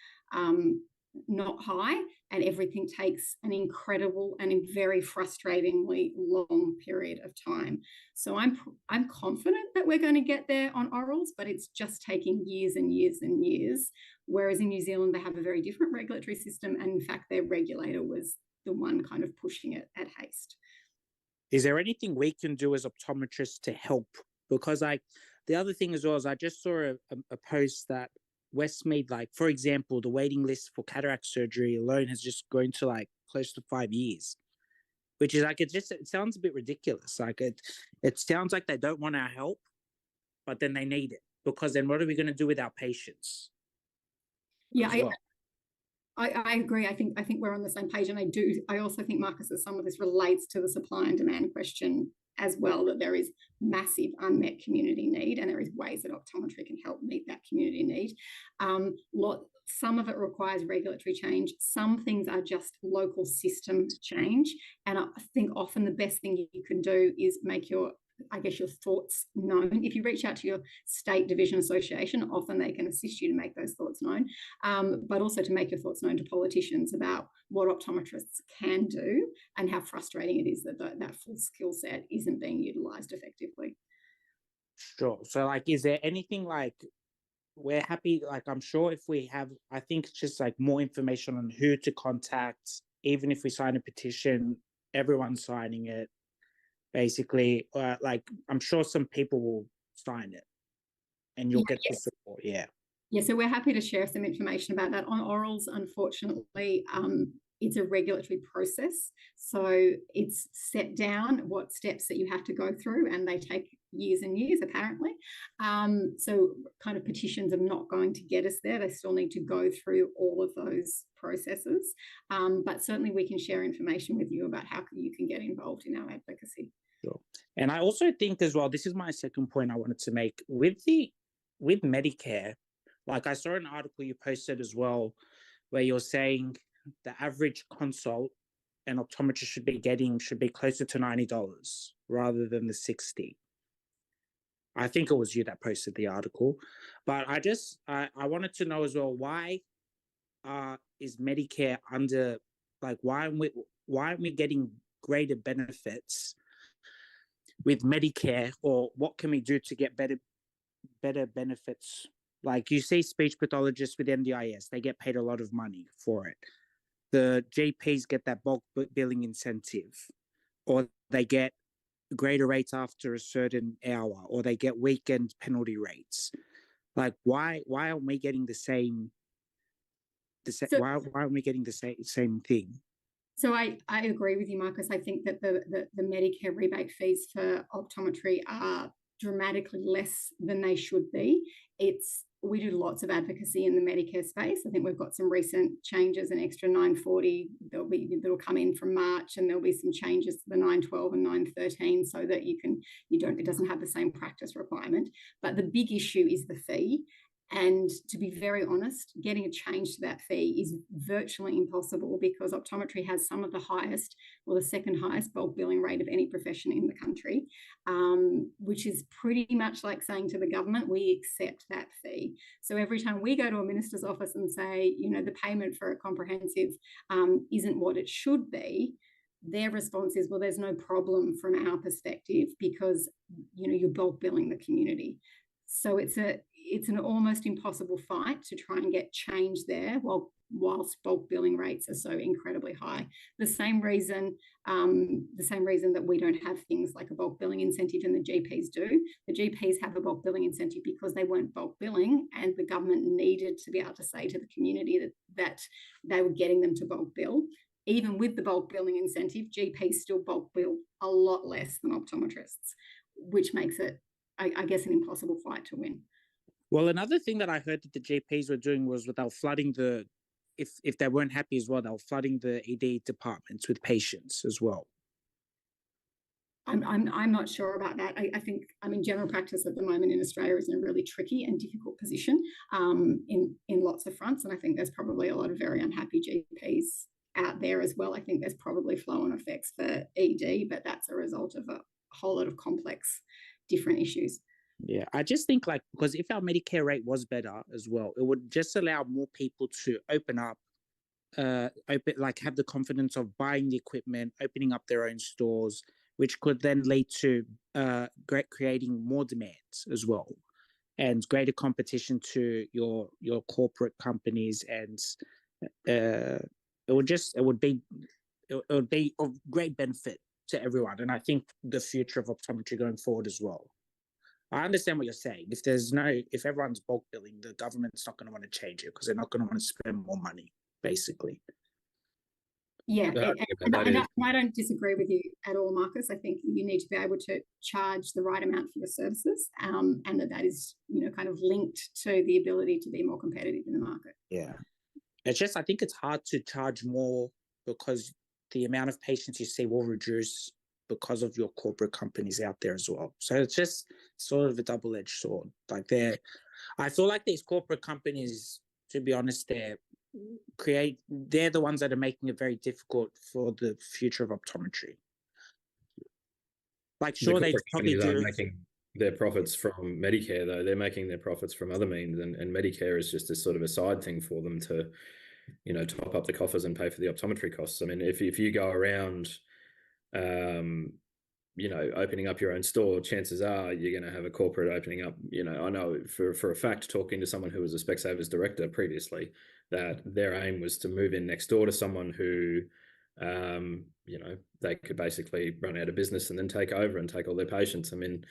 not high, and everything takes an incredible and a very frustratingly long period of time. So I'm confident that we're going to get there on orals, but it's just taking years and years and years. Whereas in New Zealand, they have a very different regulatory system, and in fact, their regulator was the one kind of pushing it at haste. Is there anything we can do as optometrists to help? Because like the other thing as well is I just saw a post that Westmead, like, for example, the waiting list for cataract surgery alone has just grown to like close to 5 years, which is like, it sounds a bit ridiculous. Like it sounds like they don't want our help, but then they need it, because then what are we going to do with our patients? Yeah, I agree. I think we're on the same page, and I also think, Marcus, that some of this relates to the supply and demand question as well, that there is massive unmet community need, and there is ways that optometry can help meet that community need. Some of it requires regulatory change. Some things are just local system change, and I think often the best thing you can do is make your thoughts known. If you reach out to your state division association, often they can assist you to make those thoughts known, but also to make your thoughts known to politicians about what optometrists can do and how frustrating it is that that full skill set isn't being utilised effectively. Sure. So like, is there anything like, we're happy, like I'm sure if we have, I think it's just like more information on who to contact, even if we sign a petition, everyone's signing it. Basically, like I'm sure some people will sign it and you'll get the support. Yeah, so we're happy to share some information about that. On orals, unfortunately, it's a regulatory process, so it's set down what steps that you have to go through, and they take years and years apparently. So kind of petitions are not going to get us there. They still need to go through all of those processes, but certainly we can share information with you about how you can get involved in our advocacy. Sure. And I also think as well, this is my second point I wanted to make, with Medicare, like I saw an article you posted as well, where you're saying the average consult an optometrist should be closer to $90 rather than the $60. I think it was you that posted the article, but I wanted to know as well, why is Medicare under, like, why aren't we getting greater benefits with Medicare, or what can we do to get better benefits? Like, you see speech pathologists with NDIS, they get paid a lot of money for it. The GPs get that bulk billing incentive, or they get greater rates after a certain hour, or they get weekend penalty rates. Like, why aren't we getting the same? So- why aren't we getting the same thing? So I agree with you, Marcus. I think that the Medicare rebate fees for optometry are dramatically less than they should be. We do lots of advocacy in the Medicare space. I think we've got some recent changes, an extra 940 that'll come in from March, and there'll be some changes to the 912 and 913 so that it doesn't have the same practice requirement. But the big issue is the fee. And to be very honest, getting a change to that fee is virtually impossible because optometry has some of the highest, or the second highest bulk billing rate of any profession in the country, which is pretty much like saying to the government, we accept that fee. So every time we go to a minister's office and say, the payment for a comprehensive isn't what it should be, their response is, well, there's no problem from our perspective because, you're bulk billing the community. So it's an almost impossible fight to try and get change there whilst bulk billing rates are so incredibly high. The same reason that we don't have things like a bulk billing incentive and the GPs do. The GPs have a bulk billing incentive because they weren't bulk billing, and the government needed to be able to say to the community that they were getting them to bulk bill. Even with the bulk billing incentive, GPs still bulk bill a lot less than optometrists, which makes it, I guess, an impossible fight to win. Well, another thing that I heard that the GPs were doing was they were flooding if they weren't happy as well, they were flooding the ED departments with patients as well. I'm not sure about that. I think, general practice at the moment in Australia is in a really tricky and difficult position in lots of fronts. And I think there's probably a lot of very unhappy GPs out there as well. I think there's probably flow-on effects for ED, but that's a result of a whole lot of complex different issues. Yeah, I just think because if our Medicare rate was better as well, it would just allow more people to open up, have the confidence of buying the equipment, opening up their own stores, which could then lead to creating more demands as well, and greater competition to your corporate companies, and it would be of great benefit to everyone. And I think the future of optometry going forward as well. I understand what you're saying. If everyone's bulk billing, the government's not going to want to change it because they're not going to want to spend more money, basically. Yeah, I don't disagree with you at all, Marcus. I think you need to be able to charge the right amount for your services, and that is, kind of linked to the ability to be more competitive in the market. Yeah, it's just, I think it's hard to charge more because the amount of patients you see will reduce because of your corporate companies out there as well. So it's just sort of a double-edged sword. I feel like these corporate companies, to be honest, they're the ones that are making it very difficult for the future of optometry. Sure, they probably do. Making their profits from Medicare, though. They're making their profits from other means, and Medicare is just a sort of a side thing for them to, top up the coffers and pay for the optometry costs. I mean, if you go around, opening up your own store, chances are you're going to have a corporate opening up. I know for a fact, talking to someone who was a Specsavers director previously, that their aim was to move in next door to someone who, they could basically run out of business and then take over and take all their patients. I mean,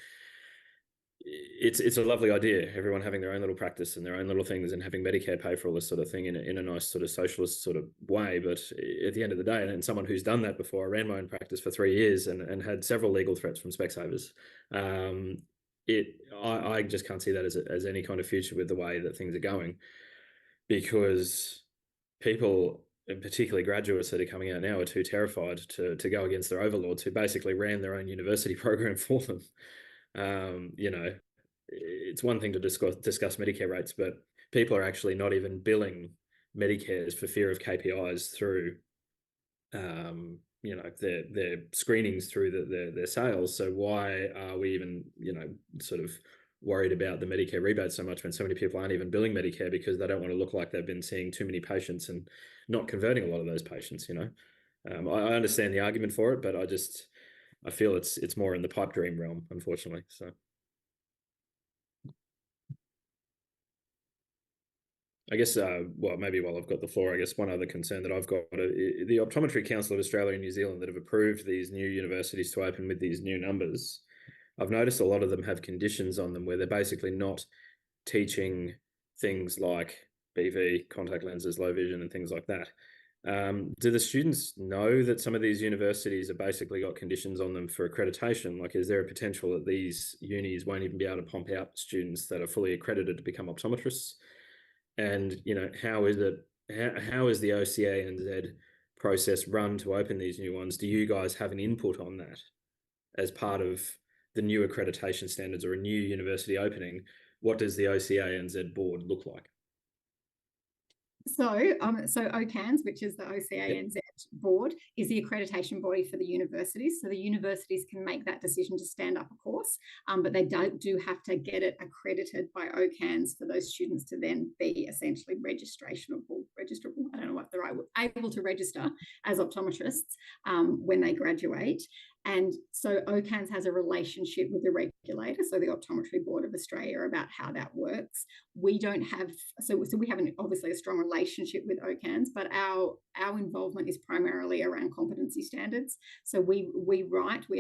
it's a lovely idea, everyone having their own little practice and their own little things and having Medicare pay for all this sort of thing in a nice sort of socialist sort of way. But at the end of the day, and someone who's done that before, I ran my own practice for 3 years and had several legal threats from Specsavers. I just can't see that as any kind of future with the way that things are going, because people, and particularly graduates that are coming out now, are too terrified to go against their overlords who basically ran their own university program for them. It's one thing to discuss Medicare rates, but people are actually not even billing Medicares for fear of KPIs through, their screenings through their sales. So why are we even, sort of worried about the Medicare rebate so much when so many people aren't even billing Medicare because they don't want to look like they've been seeing too many patients and not converting a lot of those patients? I understand the argument for it, but I feel it's more in the pipe dream realm, unfortunately. So I guess, maybe while I've got the floor, I guess one other concern that I've got, the Optometry Council of Australia and New Zealand that have approved these new universities to open with these new numbers, I've noticed a lot of them have conditions on them where they're basically not teaching things like BV, contact lenses, low vision, and things like that. Do the students know that some of these universities have basically got conditions on them for accreditation? Like, is there a potential that these unis won't even be able to pump out students that are fully accredited to become optometrists? And, you know, how is it, how is the OCANZ process run to open these new ones? Do you guys have an input on that as part of the new accreditation standards or a new university opening? What does the OCANZ board look like? So OCANZ, which is the OCANZ board, is the accreditation body for the universities. So the universities can make that decision to stand up a course, but they do have to get it accredited by OCANZ for those students to then be essentially registrable. I don't know what the right word, able to register as optometrists when they graduate. And so OCANZ has a relationship with the regulator, so the Optometry Board of Australia, about how that works. We don't have, so we have obviously a strong relationship with OCANZ, but our involvement is primarily around competency standards. So we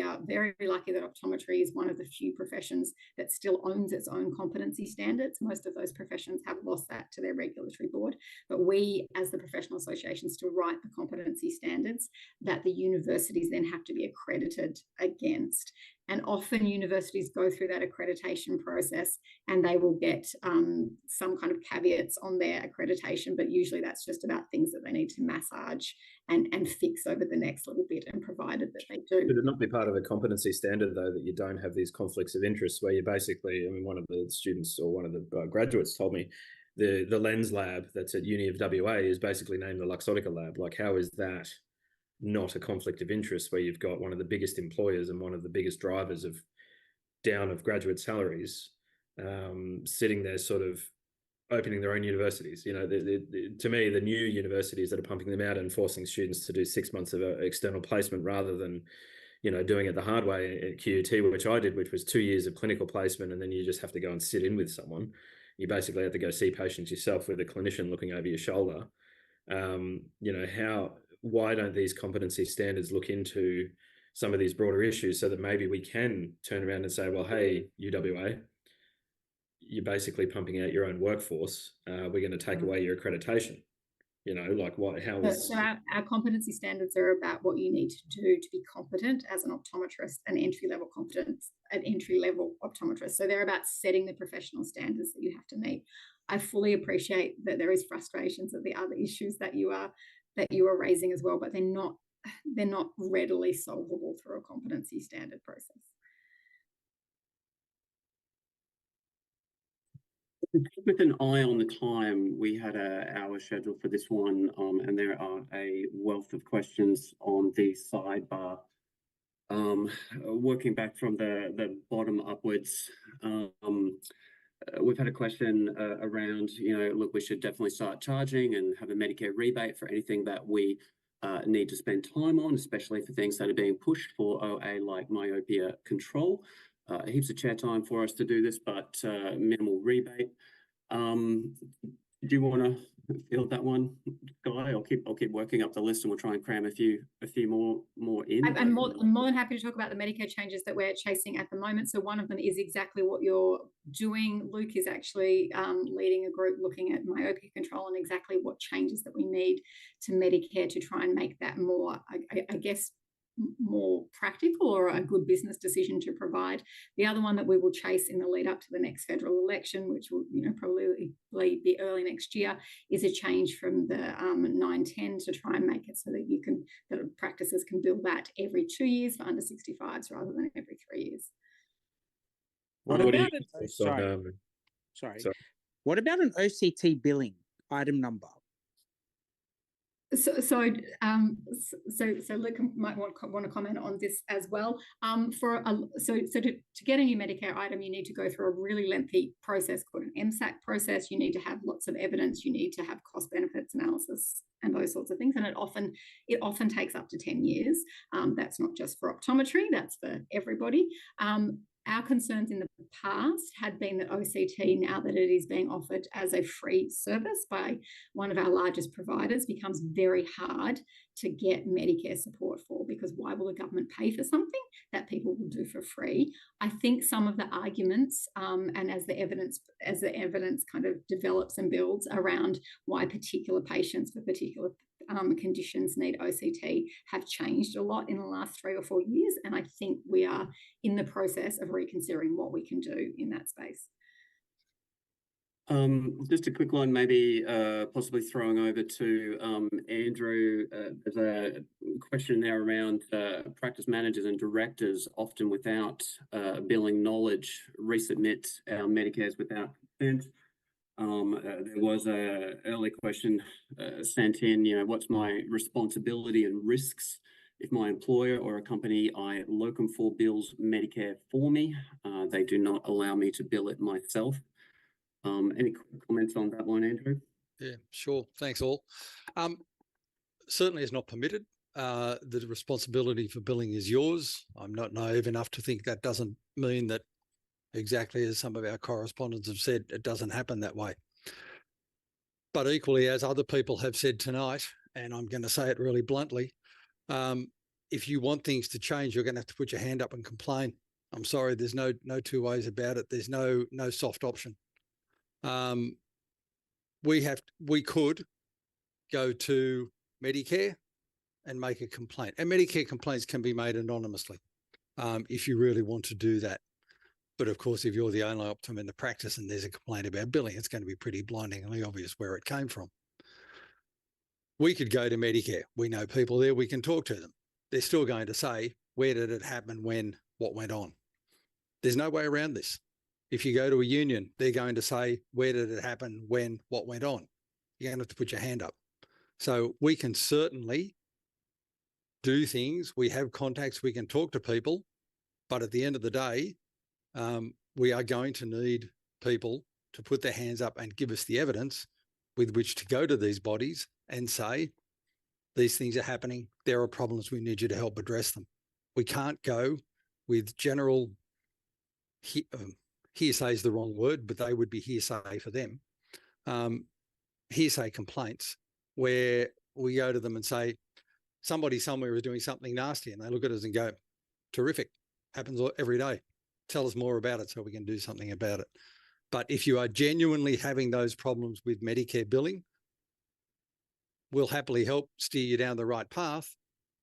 are very lucky that optometry is one of the few professions that still owns its own competency standards. Most of those professions have lost that to their regulatory board, but we, as the professional association, still write the competency standards that the universities then have to be accredited against. And often universities go through that accreditation process and they will get some kind of caveats on their accreditation, but usually that's just about things that they need to massage and fix over the next little bit, and provided that they do. Should it not be part of a competency standard, though, that you don't have these conflicts of interest where you basically, I mean, one of the students or one of the graduates told me the lens lab that's at Uni of WA is basically named the Luxottica lab. Like, how is that not a conflict of interest where you've got one of the biggest employers and one of the biggest drivers of down of graduate salaries sitting there sort of opening their own universities? You know, to me, the new universities that are pumping them out and forcing students to do 6 months of external placement rather than, you know, doing it the hard way at QUT, which I did, which was 2 years of clinical placement, and then you just have to go and sit in with someone. You basically have to go see patients yourself with a clinician looking over your shoulder. You know, why don't these competency standards look into some of these broader issues so that maybe we can turn around and say, well, hey, UWA, you're basically pumping out your own workforce. We're going to take away your accreditation. You know, like what, how is... So our competency standards are about what you need to do to be competent as an optometrist, an entry-level optometrist. So they're about setting the professional standards that you have to meet. I fully appreciate that there is frustrations at the other issues that you are raising as well, but they're not readily solvable through a competency standard process. With an eye on the time, we had an hour scheduled for this one, and there are a wealth of questions on the sidebar. Working back from the bottom upwards, we've had a question around, you know, look, we should definitely start charging and have a Medicare rebate for anything that we need to spend time on, especially for things that are being pushed for OA, like myopia control. Heaps of chair time for us to do this, but minimal rebate. Do you want to field that one, Guy? I'll keep working up the list, and we'll try and cram a few more in. I'm more than happy to talk about the Medicare changes that we're chasing at the moment. So one of them is exactly what you're doing. Luke is actually leading a group looking at myopia control and exactly what changes that we need to Medicare to try and make that more, I guess, more practical or a good business decision to provide. The other one that we will chase in the lead up to the next federal election, which will, you know, probably be early next year, is a change from the 910 to try and make it so that that practices can bill that every 2 years for under 65s rather than every 3 years. What about What about an OCT billing item number? So Luke might want to comment on this as well. To get a new Medicare item, you need to go through a really lengthy process called an MSAC process. You need to have lots of evidence. You need to have cost benefits analysis and those sorts of things. And it often takes up to 10 years. That's not just for optometry, that's for everybody. Our concerns in the past had been that OCT, now that it is being offered as a free service by one of our largest providers, becomes very hard to get Medicare support for, because why will the government pay for something that people will do for free? I think some of the arguments, and as the evidence kind of develops and builds around why particular patients for particular conditions need OCT, have changed a lot in the last 3 or 4 years, and I think we are in the process of reconsidering what we can do in that space. Just a quick one, maybe possibly throwing over to Andrew. There's a question there around practice managers and directors, often without billing knowledge, resubmit our Medicares without consent. There was a early question sent in, what's my responsibility and risks if my employer or a company I locum for bills Medicare for me? They do not allow me to bill it myself. Any comments on that one, Andrew? Yeah, sure. Thanks, all. Certainly is not permitted. The responsibility for billing is yours. I'm not naive enough to think that doesn't mean that, exactly as some of our correspondents have said, it doesn't happen that way. But equally, as other people have said tonight, and I'm going to say it really bluntly, if you want things to change, you're going to have to put your hand up and complain. I'm sorry, there's no two ways about it. There's no soft option. We could go to Medicare and make a complaint, and Medicare complaints can be made anonymously if you really want to do that. But of course, if you're the only optum in the practice and there's a complaint about billing, it's going to be pretty blindingly obvious where it came from. We could go to Medicare. We know people there. We can talk to them. They're still going to say, where did it happen, when, what went on? There's no way around this. If you go to a union, they're going to say, where did it happen, when, what went on? You're going to have to put your hand up. So we can certainly do things. We have contacts. We can talk to people. But at the end of the day, we are going to need people to put their hands up and give us the evidence with which to go to these bodies and say, these things are happening. There are problems. We need you to help address them. We can't go with general, hearsay is the wrong word, but they would be hearsay for them, hearsay complaints, where we go to them and say, somebody somewhere is doing something nasty, and they look at us and go, terrific, happens every day. Tell us more about it so we can do something about it. But if you are genuinely having those problems with Medicare billing, we'll happily help steer you down the right path.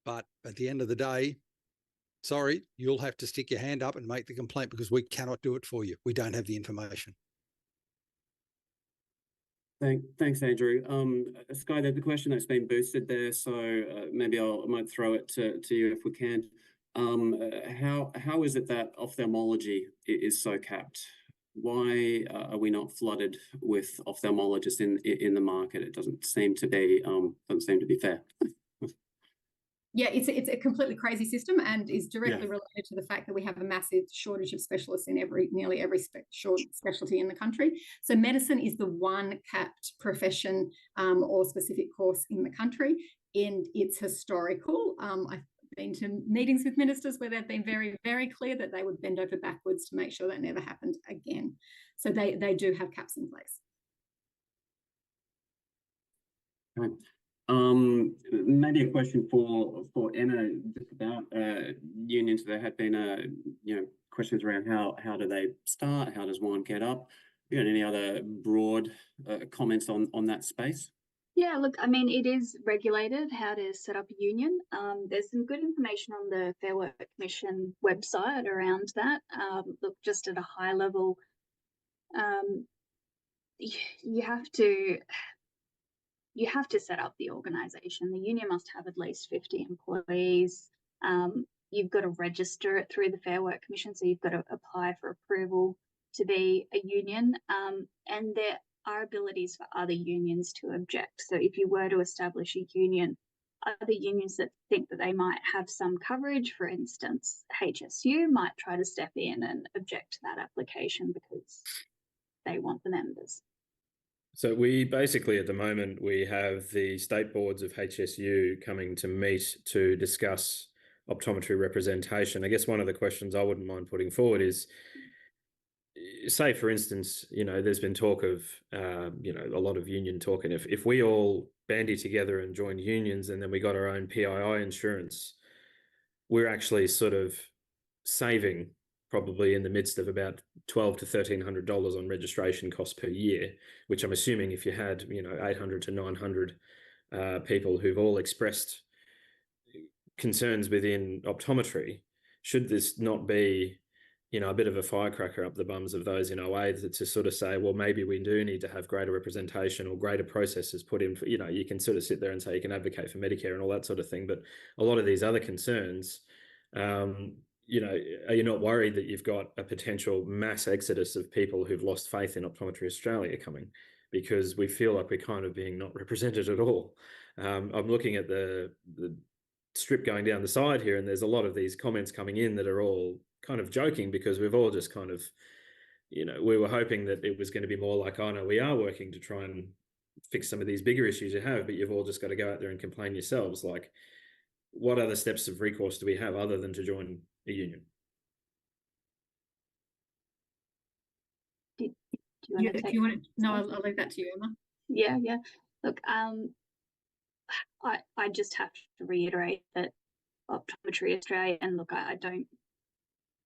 But at the end of the day, sorry, you'll have to stick your hand up and make the complaint, because we cannot do it for you. We don't have the information. Thanks, Andrew. Sky, the question that's been boosted there, so maybe I might throw it to you if we can. How is it that ophthalmology is so capped? Why are we not flooded with ophthalmologists in the market? It doesn't seem to be fair. Yeah, it's a completely crazy system, and is directly related to the fact that we have a massive shortage of specialists in nearly every specialty in the country. So medicine is the one capped profession or specific course in the country, and it's historical. I've been to meetings with ministers where they've been very, very clear that they would bend over backwards to make sure that never happened again. So they do have caps in place. Right. Maybe a question for Emma just about unions. There have been questions around how do they start, how does one get up? You got any other broad comments on that space? Yeah, look, I mean, it is regulated how to set up a union. There's some good information on the Fair Work Commission website around that. Look, just at a high level, you have to set up the organisation. The union must have at least 50 employees. You've got to register it through the Fair Work Commission, so you've got to apply for approval to be a union. And there are abilities for other unions to object. So if you were to establish a union, other unions that think that they might have some coverage, for instance, HSU might try to step in and object to that application because they want the members. So we basically, at the moment, we have the state boards of HSU coming to meet to discuss optometry representation. I guess one of the questions I wouldn't mind putting forward is, say, for instance, there's been talk of, a lot of union talk, and if we all bandy together and join unions and then we got our own PII insurance, we're actually sort of saving probably in the midst of about $1,200 to $1,300 on registration costs per year, which I'm assuming if you had, 800 to 900 people who've all expressed concerns within optometry, should this not be, a bit of a firecracker up the bums of those in OA to sort of say, well, maybe we do need to have greater representation or greater processes put in for, you can sort of sit there and say you can advocate for Medicare and all that sort of thing, but a lot of these other concerns, are you not worried that you've got a potential mass exodus of people who've lost faith in Optometry Australia coming? Because we feel like we're kind of being not represented at all. I'm looking at the strip going down the side here, and there's a lot of these comments coming in that are all kind of joking, because we've all just kind of, we were hoping that it was going to be more like, oh no, we are working to try and fix some of these bigger issues you have, but you've all just got to go out there and complain yourselves. Like, what other steps of recourse do we have other than to join a union? Do you want to take? If you want to, no, I'll leave that to you, Emma. Yeah. Look, I just have to reiterate that Optometry Australia, and look, I don't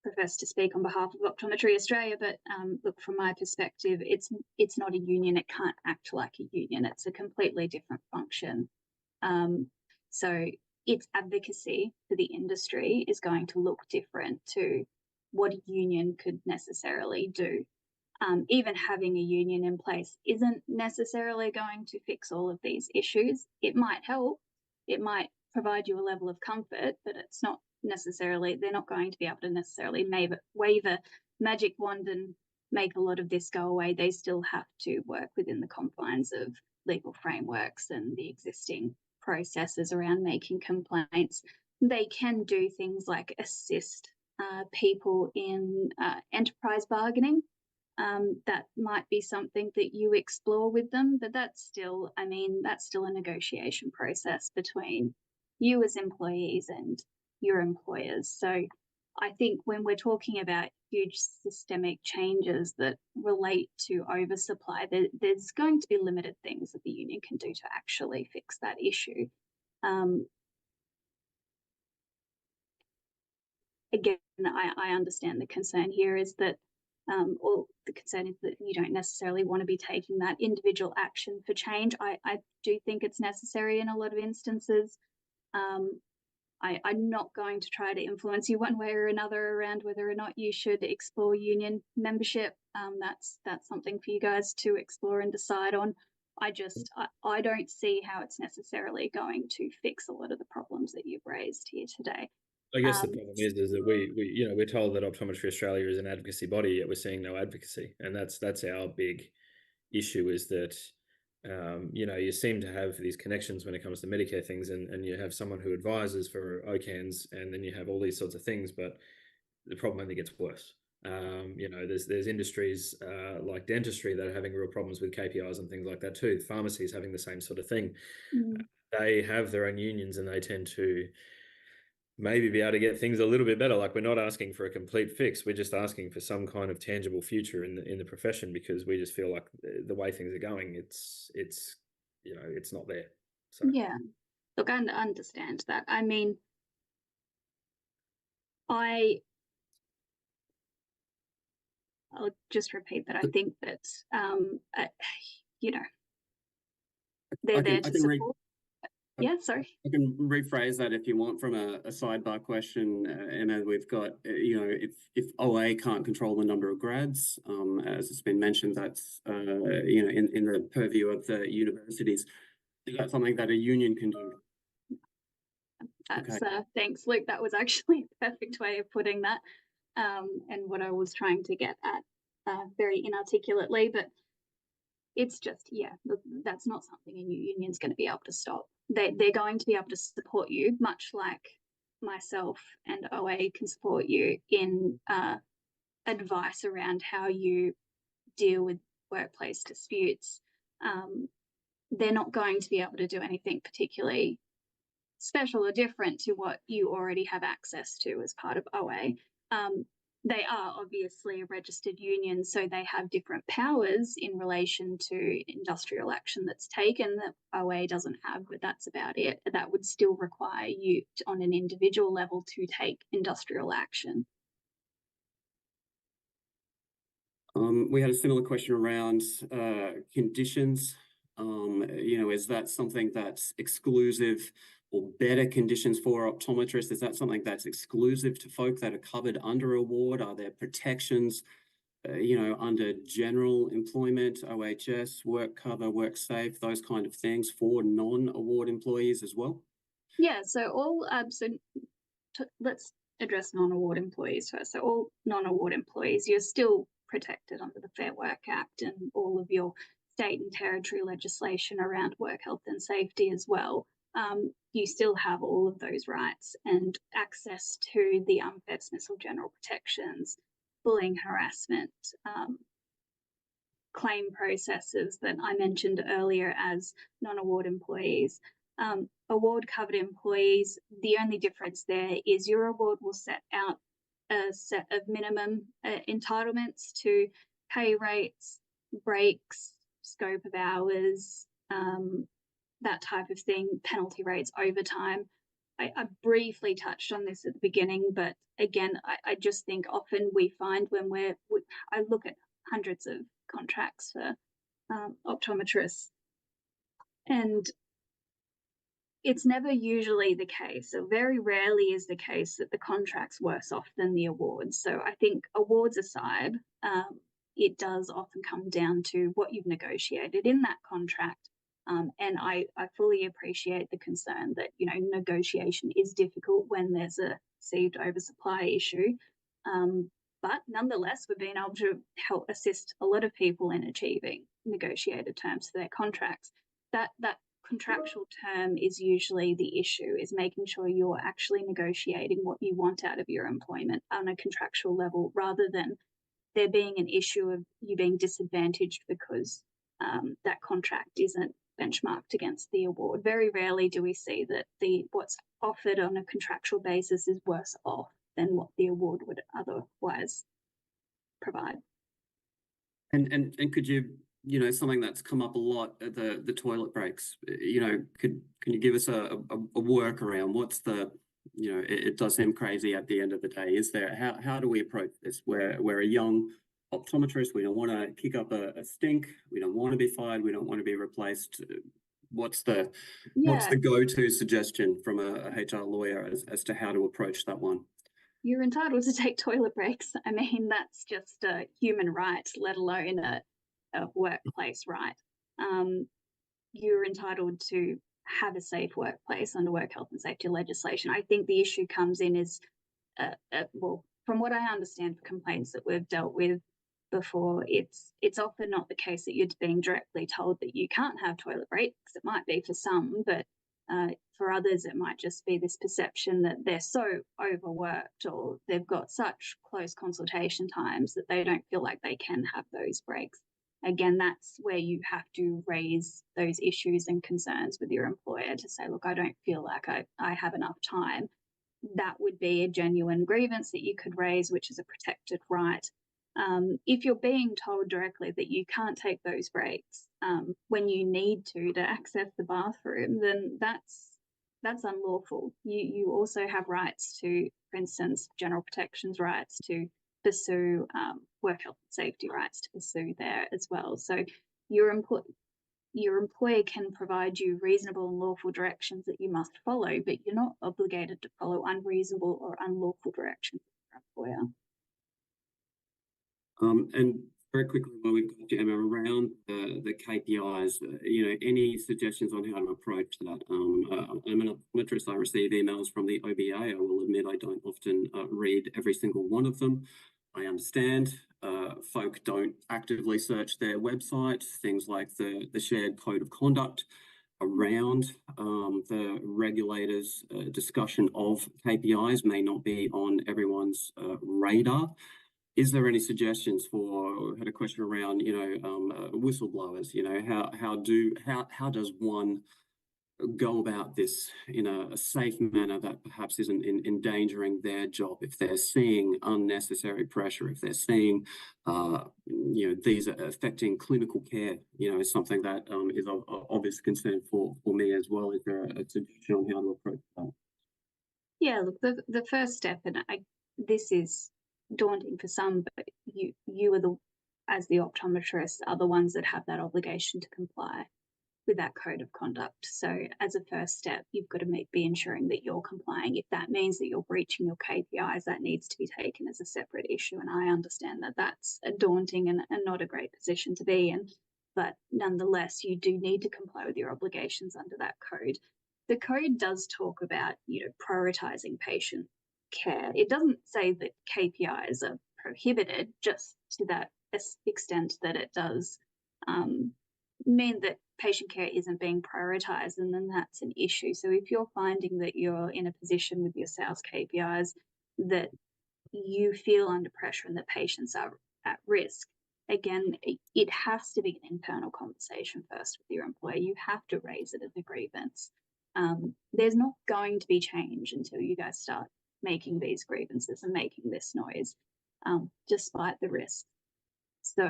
profess to speak on behalf of Optometry Australia, but look, from my perspective, it's not a union. It can't act like a union. It's a completely different function. So its advocacy for the industry is going to look different to what a union could necessarily do. Even having a union in place isn't necessarily going to fix all of these issues. It might help. It might provide you a level of comfort, but it's not necessarily, they're not going to be able to necessarily wave a magic wand and make a lot of this go away. They still have to work within the confines of legal frameworks and the existing processes around making complaints. They can do things like assist people in enterprise bargaining. That might be something that you explore with them, but that's still a negotiation process between you as employees and your employers. So I think when we're talking about huge systemic changes that relate to oversupply, there's going to be limited things that the union can do to actually fix that issue. Again, I understand the concern here is that, or the concern is that you don't necessarily want to be taking that individual action for change. I do think it's necessary in a lot of instances. I'm not going to try to influence you one way or another around whether or not you should explore union membership. That's something for you guys to explore and decide on. I don't see how it's necessarily going to fix a lot of the problems that you've raised here today. I guess the problem is that we're told that Optometry Australia is an advocacy body, yet we're seeing no advocacy, and that's our big issue, is that you seem to have these connections when it comes to Medicare things, and you have someone who advises for OCANs, and then you have all these sorts of things, but the problem only gets worse. There's industries like dentistry that are having real problems with KPIs and things like that too. Pharmacy is having the same sort of thing. They have their own unions, and they tend to maybe be able to get things a little bit better. Like, we're not asking for a complete fix. We're just asking for some kind of tangible future in the profession, because we just feel like the way things are going, it's not there. So yeah, look, I understand that. I mean, I'll just repeat that. I think that they're there to support. Yeah, sorry. I can rephrase that if you want from a sidebar question, Emma. We've got, if OA can't control the number of grads, as it's been mentioned, that's, in the purview of the universities. Is that something that a union can do? That's thanks, Luke. That was actually a perfect way of putting that, and what I was trying to get at very inarticulately, but it's just, that's not something a new union's going to be able to stop. They're going to be able to support you, much like myself and OA can support you in advice around how you deal with workplace disputes. They're not going to be able to do anything particularly special or different to what you already have access to as part of OA. They are obviously a registered union, so they have different powers in relation to industrial action that's taken that OA doesn't have, but that's about it. That would still require you on an individual level to take industrial action. We had a similar question around conditions. Is that something that's exclusive or better conditions for optometrists? Is that something that's exclusive to folk that are covered under award? Are there protections, under general employment, OHS, work cover, work safe, those kind of things for non-award employees as well? Yeah, so let's address non-award employees first. So all non-award employees, you're still protected under the Fair Work Act and all of your state and territory legislation around work health and safety as well. You still have all of those rights and access to the unfair dismissal general protections, bullying, harassment, claim processes that I mentioned earlier as non-award employees. Award covered employees, the only difference there is your award will set out a set of minimum entitlements to pay rates, breaks, scope of hours, that type of thing, penalty rates, overtime. I briefly touched on this at the beginning, but again, I just think often we find when I look at hundreds of contracts for optometrists, and it's never usually the case, or very rarely is the case, that the contract's worse off than the awards. So I think awards aside, it does often come down to what you've negotiated in that contract. And I fully appreciate the concern that, negotiation is difficult when there's a perceived oversupply issue. But nonetheless, we've been able to help assist a lot of people in achieving negotiated terms for their contracts. That contractual term is usually the issue, is making sure you're actually negotiating what you want out of your employment on a contractual level, rather than there being an issue of you being disadvantaged because that contract isn't benchmarked against the award. Very rarely do we see that what's offered on a contractual basis is worse off than what the award would otherwise provide. And could you, something that's come up a lot, the toilet breaks, can you give us a workaround? What's the, it does seem crazy at the end of the day. Is there, how do we approach this? We're a young optometrist. We don't want to kick up a stink. We don't want to be fired. We don't want to be replaced. What's the go-to suggestion from a HR lawyer as to how to approach that one? You're entitled to take toilet breaks. I mean, that's just a human right, let alone a workplace right. You're entitled to have a safe workplace under work health and safety legislation. I think the issue comes in is, from what I understand for complaints that we've dealt with before, it's often not the case that you're being directly told that you can't have toilet breaks. It might be for some, but for others, it might just be this perception that they're so overworked or they've got such close consultation times that they don't feel like they can have those breaks. Again, that's where you have to raise those issues and concerns with your employer to say, look, I don't feel like I have enough time. That would be a genuine grievance that you could raise, which is a protected right. If you're being told directly that you can't take those breaks when you need to access the bathroom, then that's unlawful. You also have rights to, for instance, general protections rights to pursue, work health and safety rights to pursue there as well. So your employer can provide you reasonable and lawful directions that you must follow, but you're not obligated to follow unreasonable or unlawful directions of your employer. And very quickly, while we've got you, Emma, around the KPIs, any suggestions on how to approach that? I'm an optometrist. I receive emails from the OBA. I will admit I don't often read every single one of them. I understand folk don't actively search their website, things like the shared code of conduct around the regulators' discussion of KPIs may not be on everyone's radar. Is there any suggestions for, I had a question around, whistleblowers, how does one go about this in a safe manner that perhaps isn't endangering their job. If they're seeing unnecessary pressure, if they're seeing, these are affecting clinical care, is something that is of obvious concern for me as well. Is there a suggestion on how to approach that? Yeah, look, the first step, and this is daunting for some, but you are as the optometrists, are the ones that have that obligation to comply with that code of conduct. So as a first step, you've got to be ensuring that you're complying. If that means that you're breaching your KPIs, that needs to be taken as a separate issue. And I understand that that's a daunting and not a great position to be in. But nonetheless, you do need to comply with your obligations under that code. The code does talk about, prioritizing patient care. It doesn't say that KPIs are prohibited, just to that extent that it does mean that patient care isn't being prioritized, and then that's an issue. So if you're finding that you're in a position with your sales KPIs that you feel under pressure and that patients are at risk, again, it has to be an internal conversation first with your employer. You have to raise it as a grievance. There's not going to be change until you guys start making these grievances and making this noise, despite the risk. So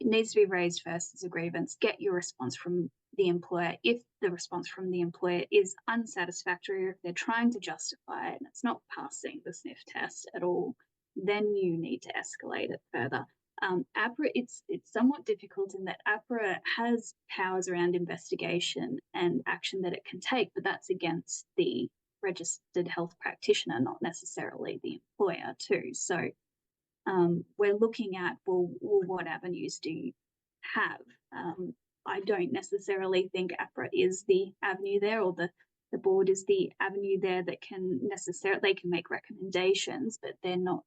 it needs to be raised first as a grievance. Get your response from the employer. If the response from the employer is unsatisfactory, or if they're trying to justify it and it's not passing the sniff test at all, then you need to escalate it further. APRA, it's somewhat difficult in that APRA has powers around investigation and action that it can take, but that's against the registered health practitioner, not necessarily the employer too. So we're looking at, well, what avenues do you have? I don't necessarily think APRA is the avenue there, or the board is the avenue there that they can make recommendations, but they're not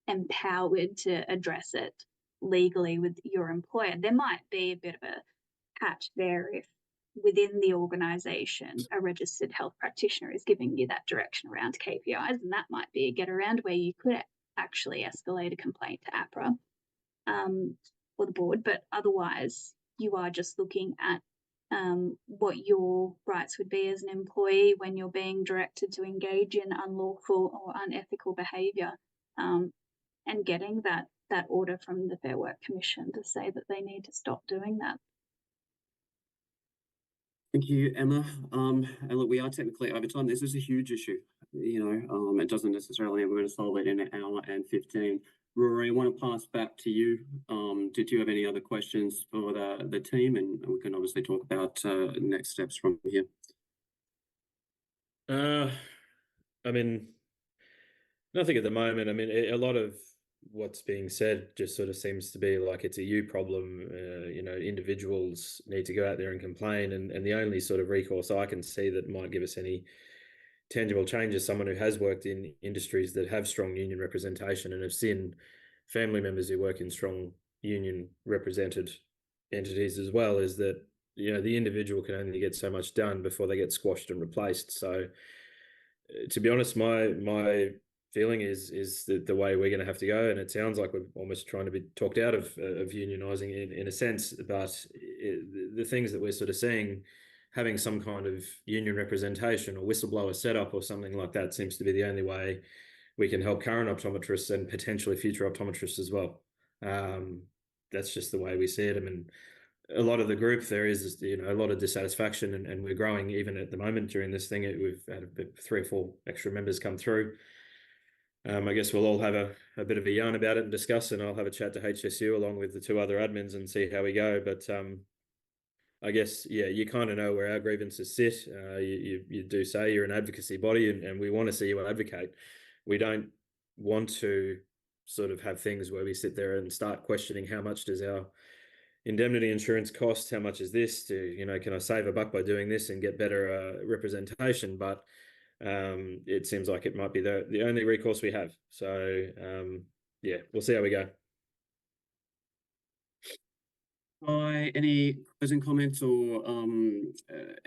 empowered to address it legally with your employer. There might be a bit of a catch there if within the organisation a registered health practitioner is giving you that direction around KPIs, and that might be a get around where you could actually escalate a complaint to APRA or the board. But otherwise, you are just looking at what your rights would be as an employee when you're being directed to engage in unlawful or unethical behaviour, and getting that order from the Fair Work Commission to say that they need to stop doing that. Thank you, Emma. And look, we are technically over time. This is a huge issue. It doesn't necessarily mean we're going to solve it in an hour and 15. Rory, I want to pass back to you. Did you have any other questions for the team? And we can obviously talk about next steps from here. I mean, nothing at the moment. I mean, a lot of what's being said just sort of seems to be like it's a you problem. Individuals need to go out there and complain, and the only sort of recourse I can see that might give us any tangible change is someone who has worked in industries that have strong union representation and have seen family members who work in strong union represented entities as well, is that the individual can only get so much done before they get squashed and replaced. So to be honest, my feeling is that the way we're going to have to go, and it sounds like we're almost trying to be talked out of unionising in a sense, but the things that we're sort of seeing, having some kind of union representation or whistleblower setup or something like that seems to be the only way we can help current optometrists and potentially future optometrists as well. That's just the way we see it. I mean, a lot of the group, there is a lot of dissatisfaction, and we're growing even at the moment during this thing. We've had 3 or 4 extra members come through. I guess we'll all have a bit of a yarn about it and discuss, and I'll have a chat to HSU along with the 2 other admins and see how we go. But I guess, yeah, you kind of know where our grievances sit. You do say you're an advocacy body, and we want to see you advocate. We don't want to sort of have things where we sit there and start questioning how much does our indemnity insurance cost, how much is this, can I save a buck by doing this and get better representation? But it seems like it might be the only recourse we have. So yeah, we'll see how we go. Any closing comments, or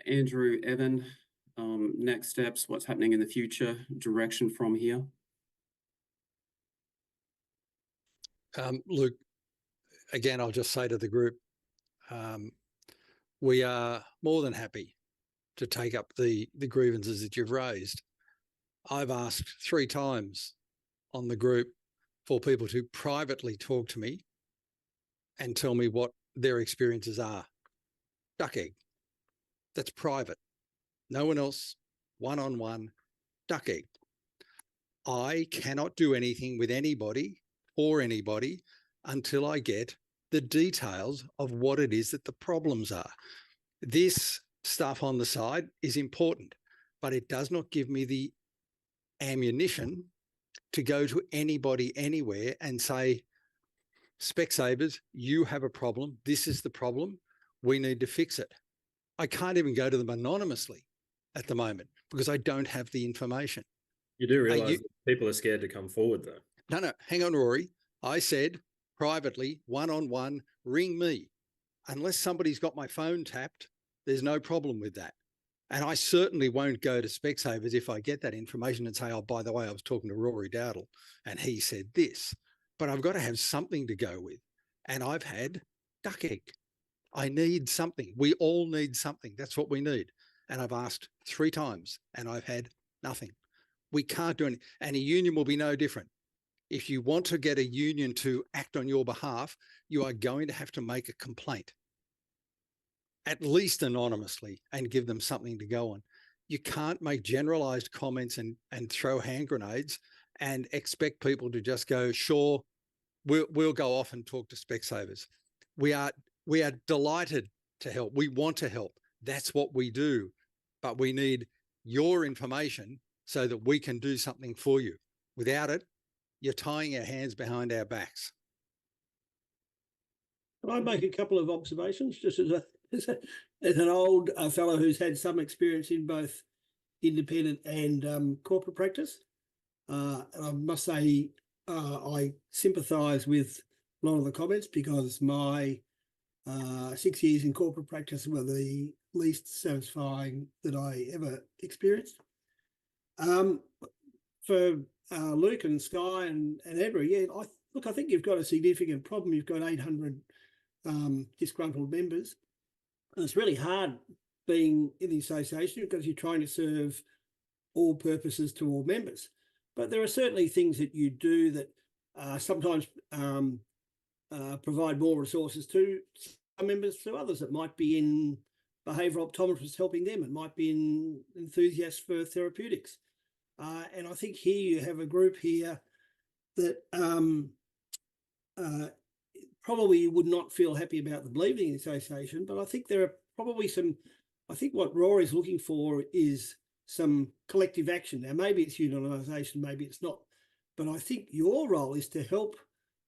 Andrew, Evan, next steps, what's happening in the future, direction from here? Luke, again, I'll just say to the group, we are more than happy to take up the grievances that you've raised. I've asked 3 times on the group for people to privately talk to me and tell me what their experiences are. Duck egg. That's private. No one else, one-on-one, duck egg. I cannot do anything with anybody or anybody until I get the details of what it is that the problems are. This stuff on the side is important, but it does not give me the ammunition to go to anybody anywhere and say, Specsavers, you have a problem. This is the problem. We need to fix it. I can't even go to them anonymously at the moment because I don't have the information. You do realise that people are scared to come forward, though. No, hang on, Rory. I said privately, one-on-one, ring me. Unless somebody's got my phone tapped, there's no problem with that. And I certainly won't go to Specsavers if I get that information and say, oh, by the way, I was talking to Rory Dowdle and he said this. But I've got to have something to go with. And I've had duck egg. I need something. We all need something. That's what we need. And I've asked 3 times and I've had nothing. We can't do anything. And a union will be no different. If you want to get a union to act on your behalf, you are going to have to make a complaint, at least anonymously, and give them something to go on. You can't make generalized comments and throw hand grenades and expect people to just go, sure, we'll go off and talk to Specsavers. We are delighted to help. We want to help. That's what we do. But we need your information so that we can do something for you. Without it, you're tying our hands behind our backs. Can I make a couple of observations just as an old fellow who's had some experience in both independent and corporate practice? And I must say I sympathise with a lot of the comments because my 6 years in corporate practice were the least satisfying that I ever experienced. For Luke and Sky and Edward, yeah, I think you've got a significant problem. You've got 800 disgruntled members. And it's really hard being in the association because you're trying to serve all purposes to all members. But there are certainly things that you do that sometimes provide more resources to some members to others. It might be in behavioural optometrists helping them. It might be in enthusiasts for therapeutics. And I think here you have a group here that probably you would not feel happy about the Believing Association, but I think there are probably I think what Rory's looking for is some collective action. Now, maybe it's unionisation, maybe it's not, but I think your role is to help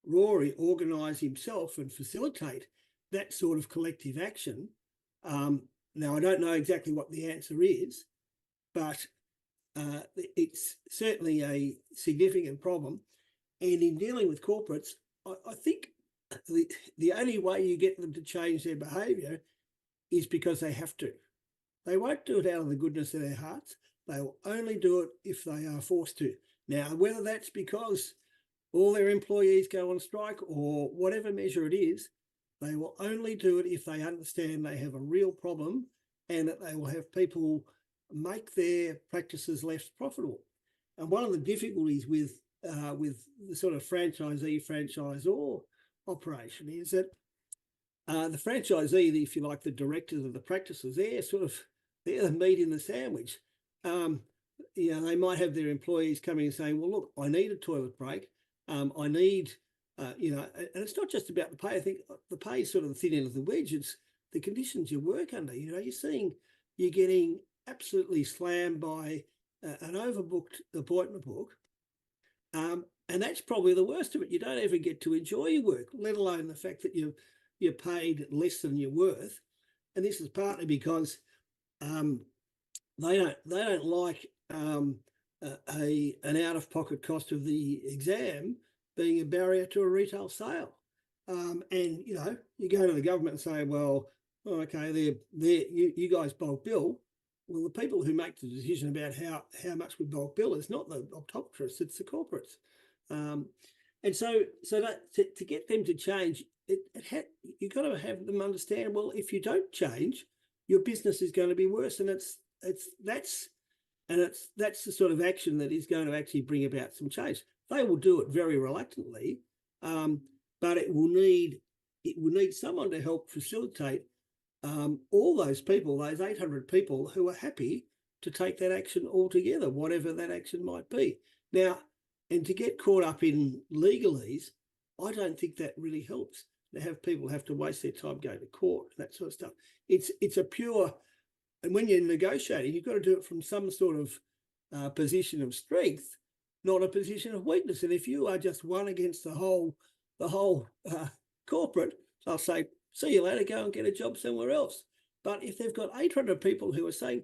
Rory organise himself and facilitate that sort of collective action. Now, I don't know exactly what the answer is, but it's certainly a significant problem. And in dealing with corporates, I think the only way you get them to change their behaviour is because they have to. They won't do it out of the goodness of their hearts. They will only do it if they are forced to. Now, whether that's because all their employees go on strike or whatever measure it is, they will only do it if they understand they have a real problem and that they will have people make their practices less profitable. And one of the difficulties with the sort of franchisee-franchisor operation is that the franchisee, if you like, the directors of the practices, they're the meat in the sandwich. They might have their employees coming and saying, well, look, I need a toilet break. I need, and it's not just about the pay. I think the pay is sort of the thin end of the wedge. It's the conditions you work under. You're getting absolutely slammed by an overbooked appointment book. And that's probably the worst of it. You don't ever get to enjoy your work, let alone the fact that you're paid less than you're worth. And this is partly because they don't like an out-of-pocket cost of the exam being a barrier to a retail sale. And you go to the government and say, well, okay, you guys bulk bill. Well, the people who make the decision about how much we bulk bill is not the optometrists, it's the corporates. And so that to get them to change, you've got to have them understand, well, if you don't change, your business is going to be worse. And that's the sort of action that is going to actually bring about some change. They will do it very reluctantly, but it will need someone to help facilitate all those people, those 800 people who are happy to take that action altogether, whatever that action might be. Now, and to get caught up in legalese, I don't think that really helps. To have people have to waste their time going to court, that sort of stuff. It's a pure, and when you're negotiating, you've got to do it from some sort of position of strength, not a position of weakness. And if you are just one against the whole corporate, I'll say, see you later, go and get a job somewhere else. But if they've got 800 people who are saying,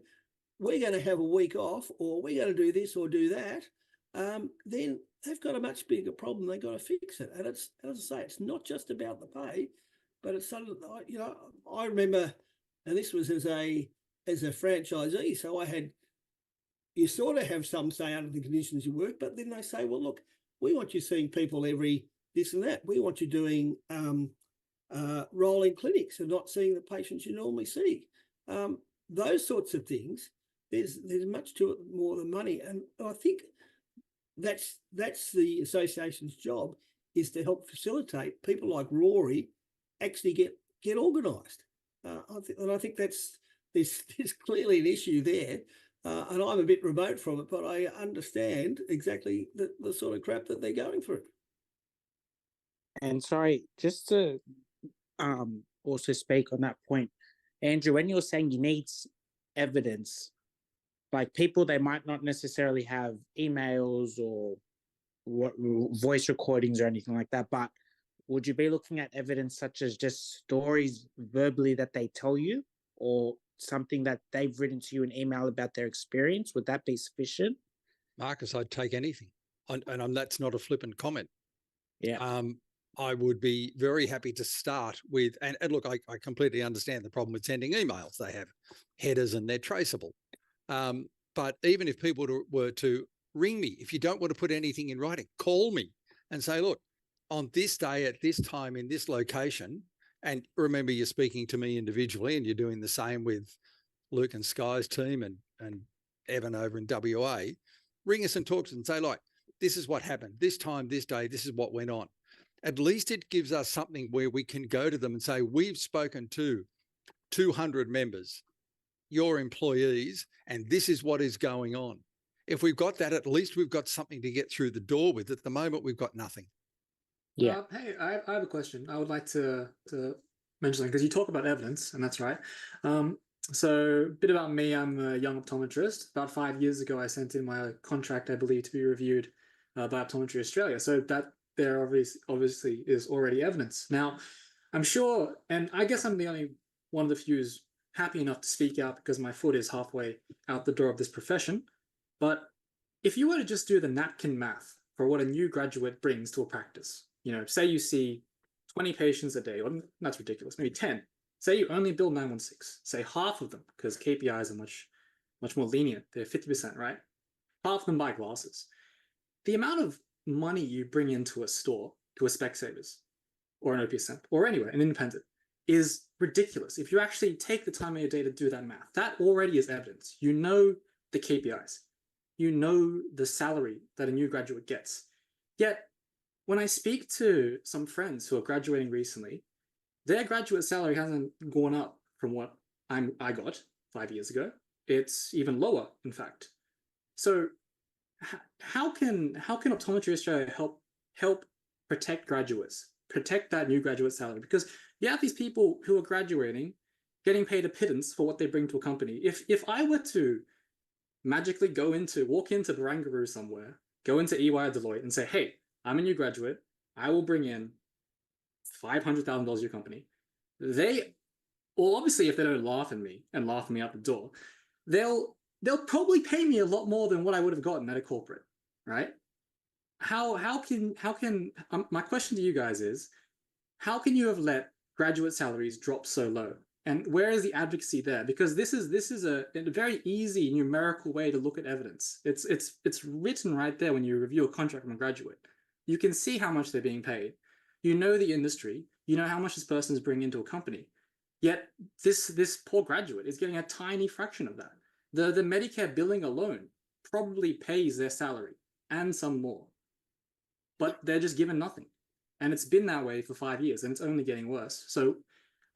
we're going to have a week off, or we're going to do this or do that, then they've got a much bigger problem. They've got to fix it. And it's, as I say, it's not just about the pay, but it's sort of, you know, I remember, and this was as a franchisee, so you sort of have some say under the conditions you work, but then they say, well, look, we want you seeing people every this and that. We want you doing rolling clinics and not seeing the patients you normally see. Those sorts of things, there's much to it more than money. And I think that's the association's job, is to help facilitate people like Rory actually get organised. I think there's clearly an issue there. And I'm a bit remote from it, but I understand exactly the sort of crap that they're going through. And sorry, just to also speak on that point, Andrew, when you're saying you need evidence, like people, they might not necessarily have emails or voice recordings or anything like that, but would you be looking at evidence such as just stories verbally that they tell you, or something that they've written to you in email about their experience? Would that be sufficient? Marcus, I'd take anything. And that's not a flippant comment. Yeah. I would be very happy to start with, and look, I completely understand the problem with sending emails. They have headers and they're traceable. But even if people were to ring me, if you don't want to put anything in writing, call me and say, look, on this day at this time in this location, and remember, you're speaking to me individually, and you're doing the same with Luke and Sky's team and Evan over in WA. Ring us and talk to us and say, like, this is what happened this time, this day, this is what went on. At least it gives us something where we can go to them and say, we've spoken to 200 members, your employees, and this is what is going on. If we've got that, at least we've got something to get through the door with. At the moment, we've got nothing. Yeah. Hey, I have a question. I would like to mention something, because you talk about evidence, and that's right. So a bit about me, I'm a young optometrist. About 5 years ago, I sent in my contract, I believe, to be reviewed by Optometry Australia. So that there obviously is already evidence. Now, I'm sure, and I guess I'm the only one of the few who's happy enough to speak out because my foot is halfway out the door of this profession. But if you were to just do the napkin math for what a new graduate brings to a practice, you know, say you see 20 patients a day, or that's ridiculous, maybe 10. Say you only bill 916, say half of them, because KPIs are much more lenient, they're 50%, right? Half of them buy glasses. The amount of money you bring into a store, to a Specsavers, or an OPS Center, or anywhere, an independent, is ridiculous. If you actually take the time of your day to do that math, that already is evidence. You know the KPIs. You know the salary that a new graduate gets. Yet, when I speak to some friends who are graduating recently, their graduate salary hasn't gone up from what I got 5 years ago. It's even lower, in fact. So how can Optometry Australia help protect graduates, protect that new graduate salary? Because you have these people who are graduating, getting paid a pittance for what they bring to a company. If I were to magically walk into Barangaroo somewhere, go into EY or Deloitte and say, hey, I'm a new graduate, I will bring in $500,000 to your company. Well, obviously, if they don't laugh at me and laugh me out the door, they'll probably pay me a lot more than what I would have gotten at a corporate, right? How can my question to you guys is, how can you have let graduate salaries drop so low? And where is the advocacy there? Because this is a very easy numerical way to look at evidence. It's written right there when you review a contract from a graduate. You can see how much they're being paid. You know the industry. You know how much this person is bringing into a company. Yet this poor graduate is getting a tiny fraction of that. The Medicare billing alone probably pays their salary and some more, but they're just given nothing. And it's been that way for 5 years, and it's only getting worse. So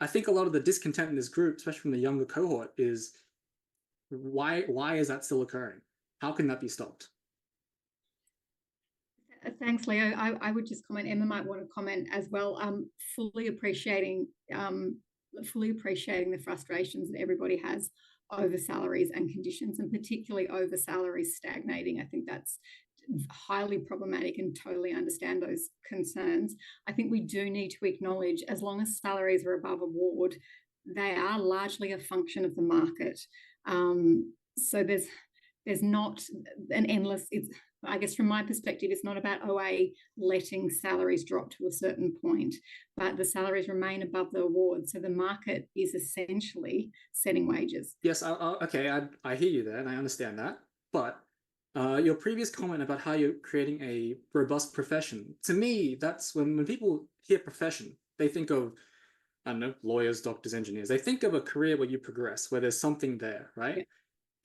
I think a lot of the discontent in this group, especially from the younger cohort, is why is that still occurring? How can that be stopped? Thanks, Leo. I would just comment. Emma might want to comment as well. Fully appreciating the frustrations that everybody has over salaries and conditions, and particularly over salaries stagnating. I think that's highly problematic and totally understand those concerns. I think we do need to acknowledge, as long as salaries are above award, they are largely a function of the market. So there's not an endless, I guess from my perspective, it's not about OA letting salaries drop to a certain point, but the salaries remain above the award. So the market is essentially setting wages. Yes, okay, I hear you there, and I understand that. But your previous comment about how you're creating a robust profession, to me, that's when people hear profession, they think of, I don't know, lawyers, doctors, engineers. They think of a career where you progress, where there's something there, right? Yeah.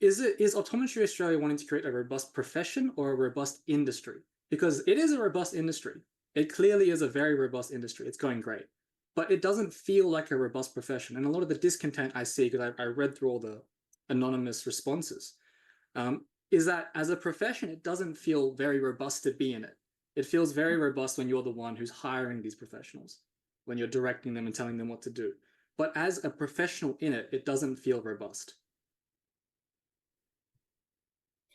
Is Optometry Australia wanting to create a robust profession or a robust industry? Because it is a robust industry. It clearly is a very robust industry. It's going great. But it doesn't feel like a robust profession. And a lot of the discontent I see, because I read through all the anonymous responses, is that as a profession, it doesn't feel very robust to be in it. It feels very robust when you're the one who's hiring these professionals, when you're directing them and telling them what to do. But as a professional in it, it doesn't feel robust.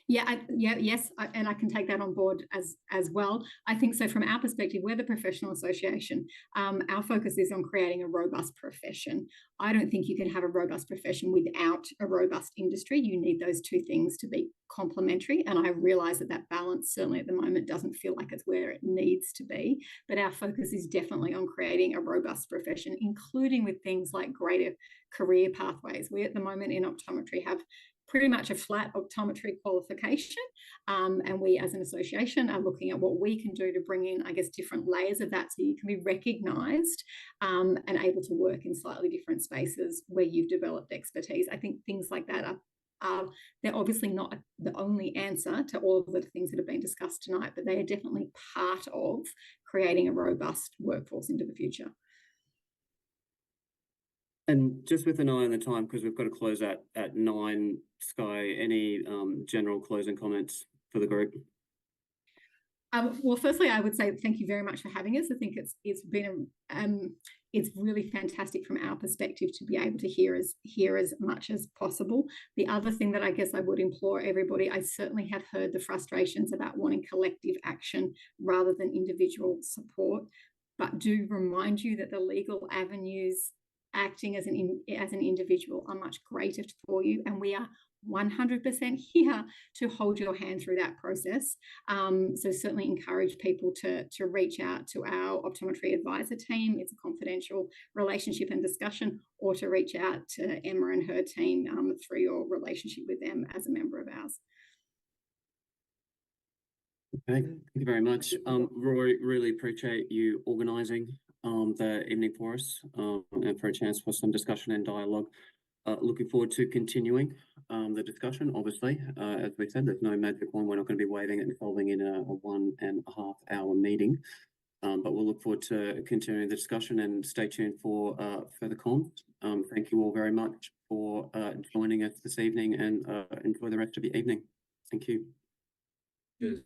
Yes, and I can take that on board as well. I think so. From our perspective, we're the professional association. Our focus is on creating a robust profession. I don't think you can have a robust profession without a robust industry. You need those two things to be complementary. And I realise that balance certainly at the moment doesn't feel like it's where it needs to be. But our focus is definitely on creating a robust profession, including with things like greater career pathways. We at the moment in optometry have pretty much a flat optometry qualification. And we as an association are looking at what we can do to bring in, I guess, different layers of that so you can be recognised and able to work in slightly different spaces where you've developed expertise. I think things like that they're obviously not the only answer to all of the things that have been discussed tonight, but they are definitely part of creating a robust workforce into the future. And just with an eye on the time, because we've got to close at 9, Sky, any general closing comments for the group? Well, firstly, I would say thank you very much for having us. I think it's been it's really fantastic from our perspective to be able to hear as much as possible. The other thing that I guess I would implore everybody, I certainly have heard the frustrations about wanting collective action rather than individual support, but do remind you that the legal avenues acting as an individual are much greater for you, and we are 100% here to hold your hand through that process. So certainly encourage people to reach out to our optometry advisor team. It's a confidential relationship and discussion, or to reach out to Emma and her team through your relationship with them as a member of ours. Okay, thank you very much. Rory, really appreciate you organising the evening for us and for a chance for some discussion and dialogue. Looking forward to continuing the discussion. Obviously, as we said, there's no magic wand. We're not going to be waving it and solving in a 1.5 hour meeting. But we'll look forward to continuing the discussion, and stay tuned for further comms. Thank you all very much for joining us this evening, and enjoy the rest of your evening. Thank you. Cheers.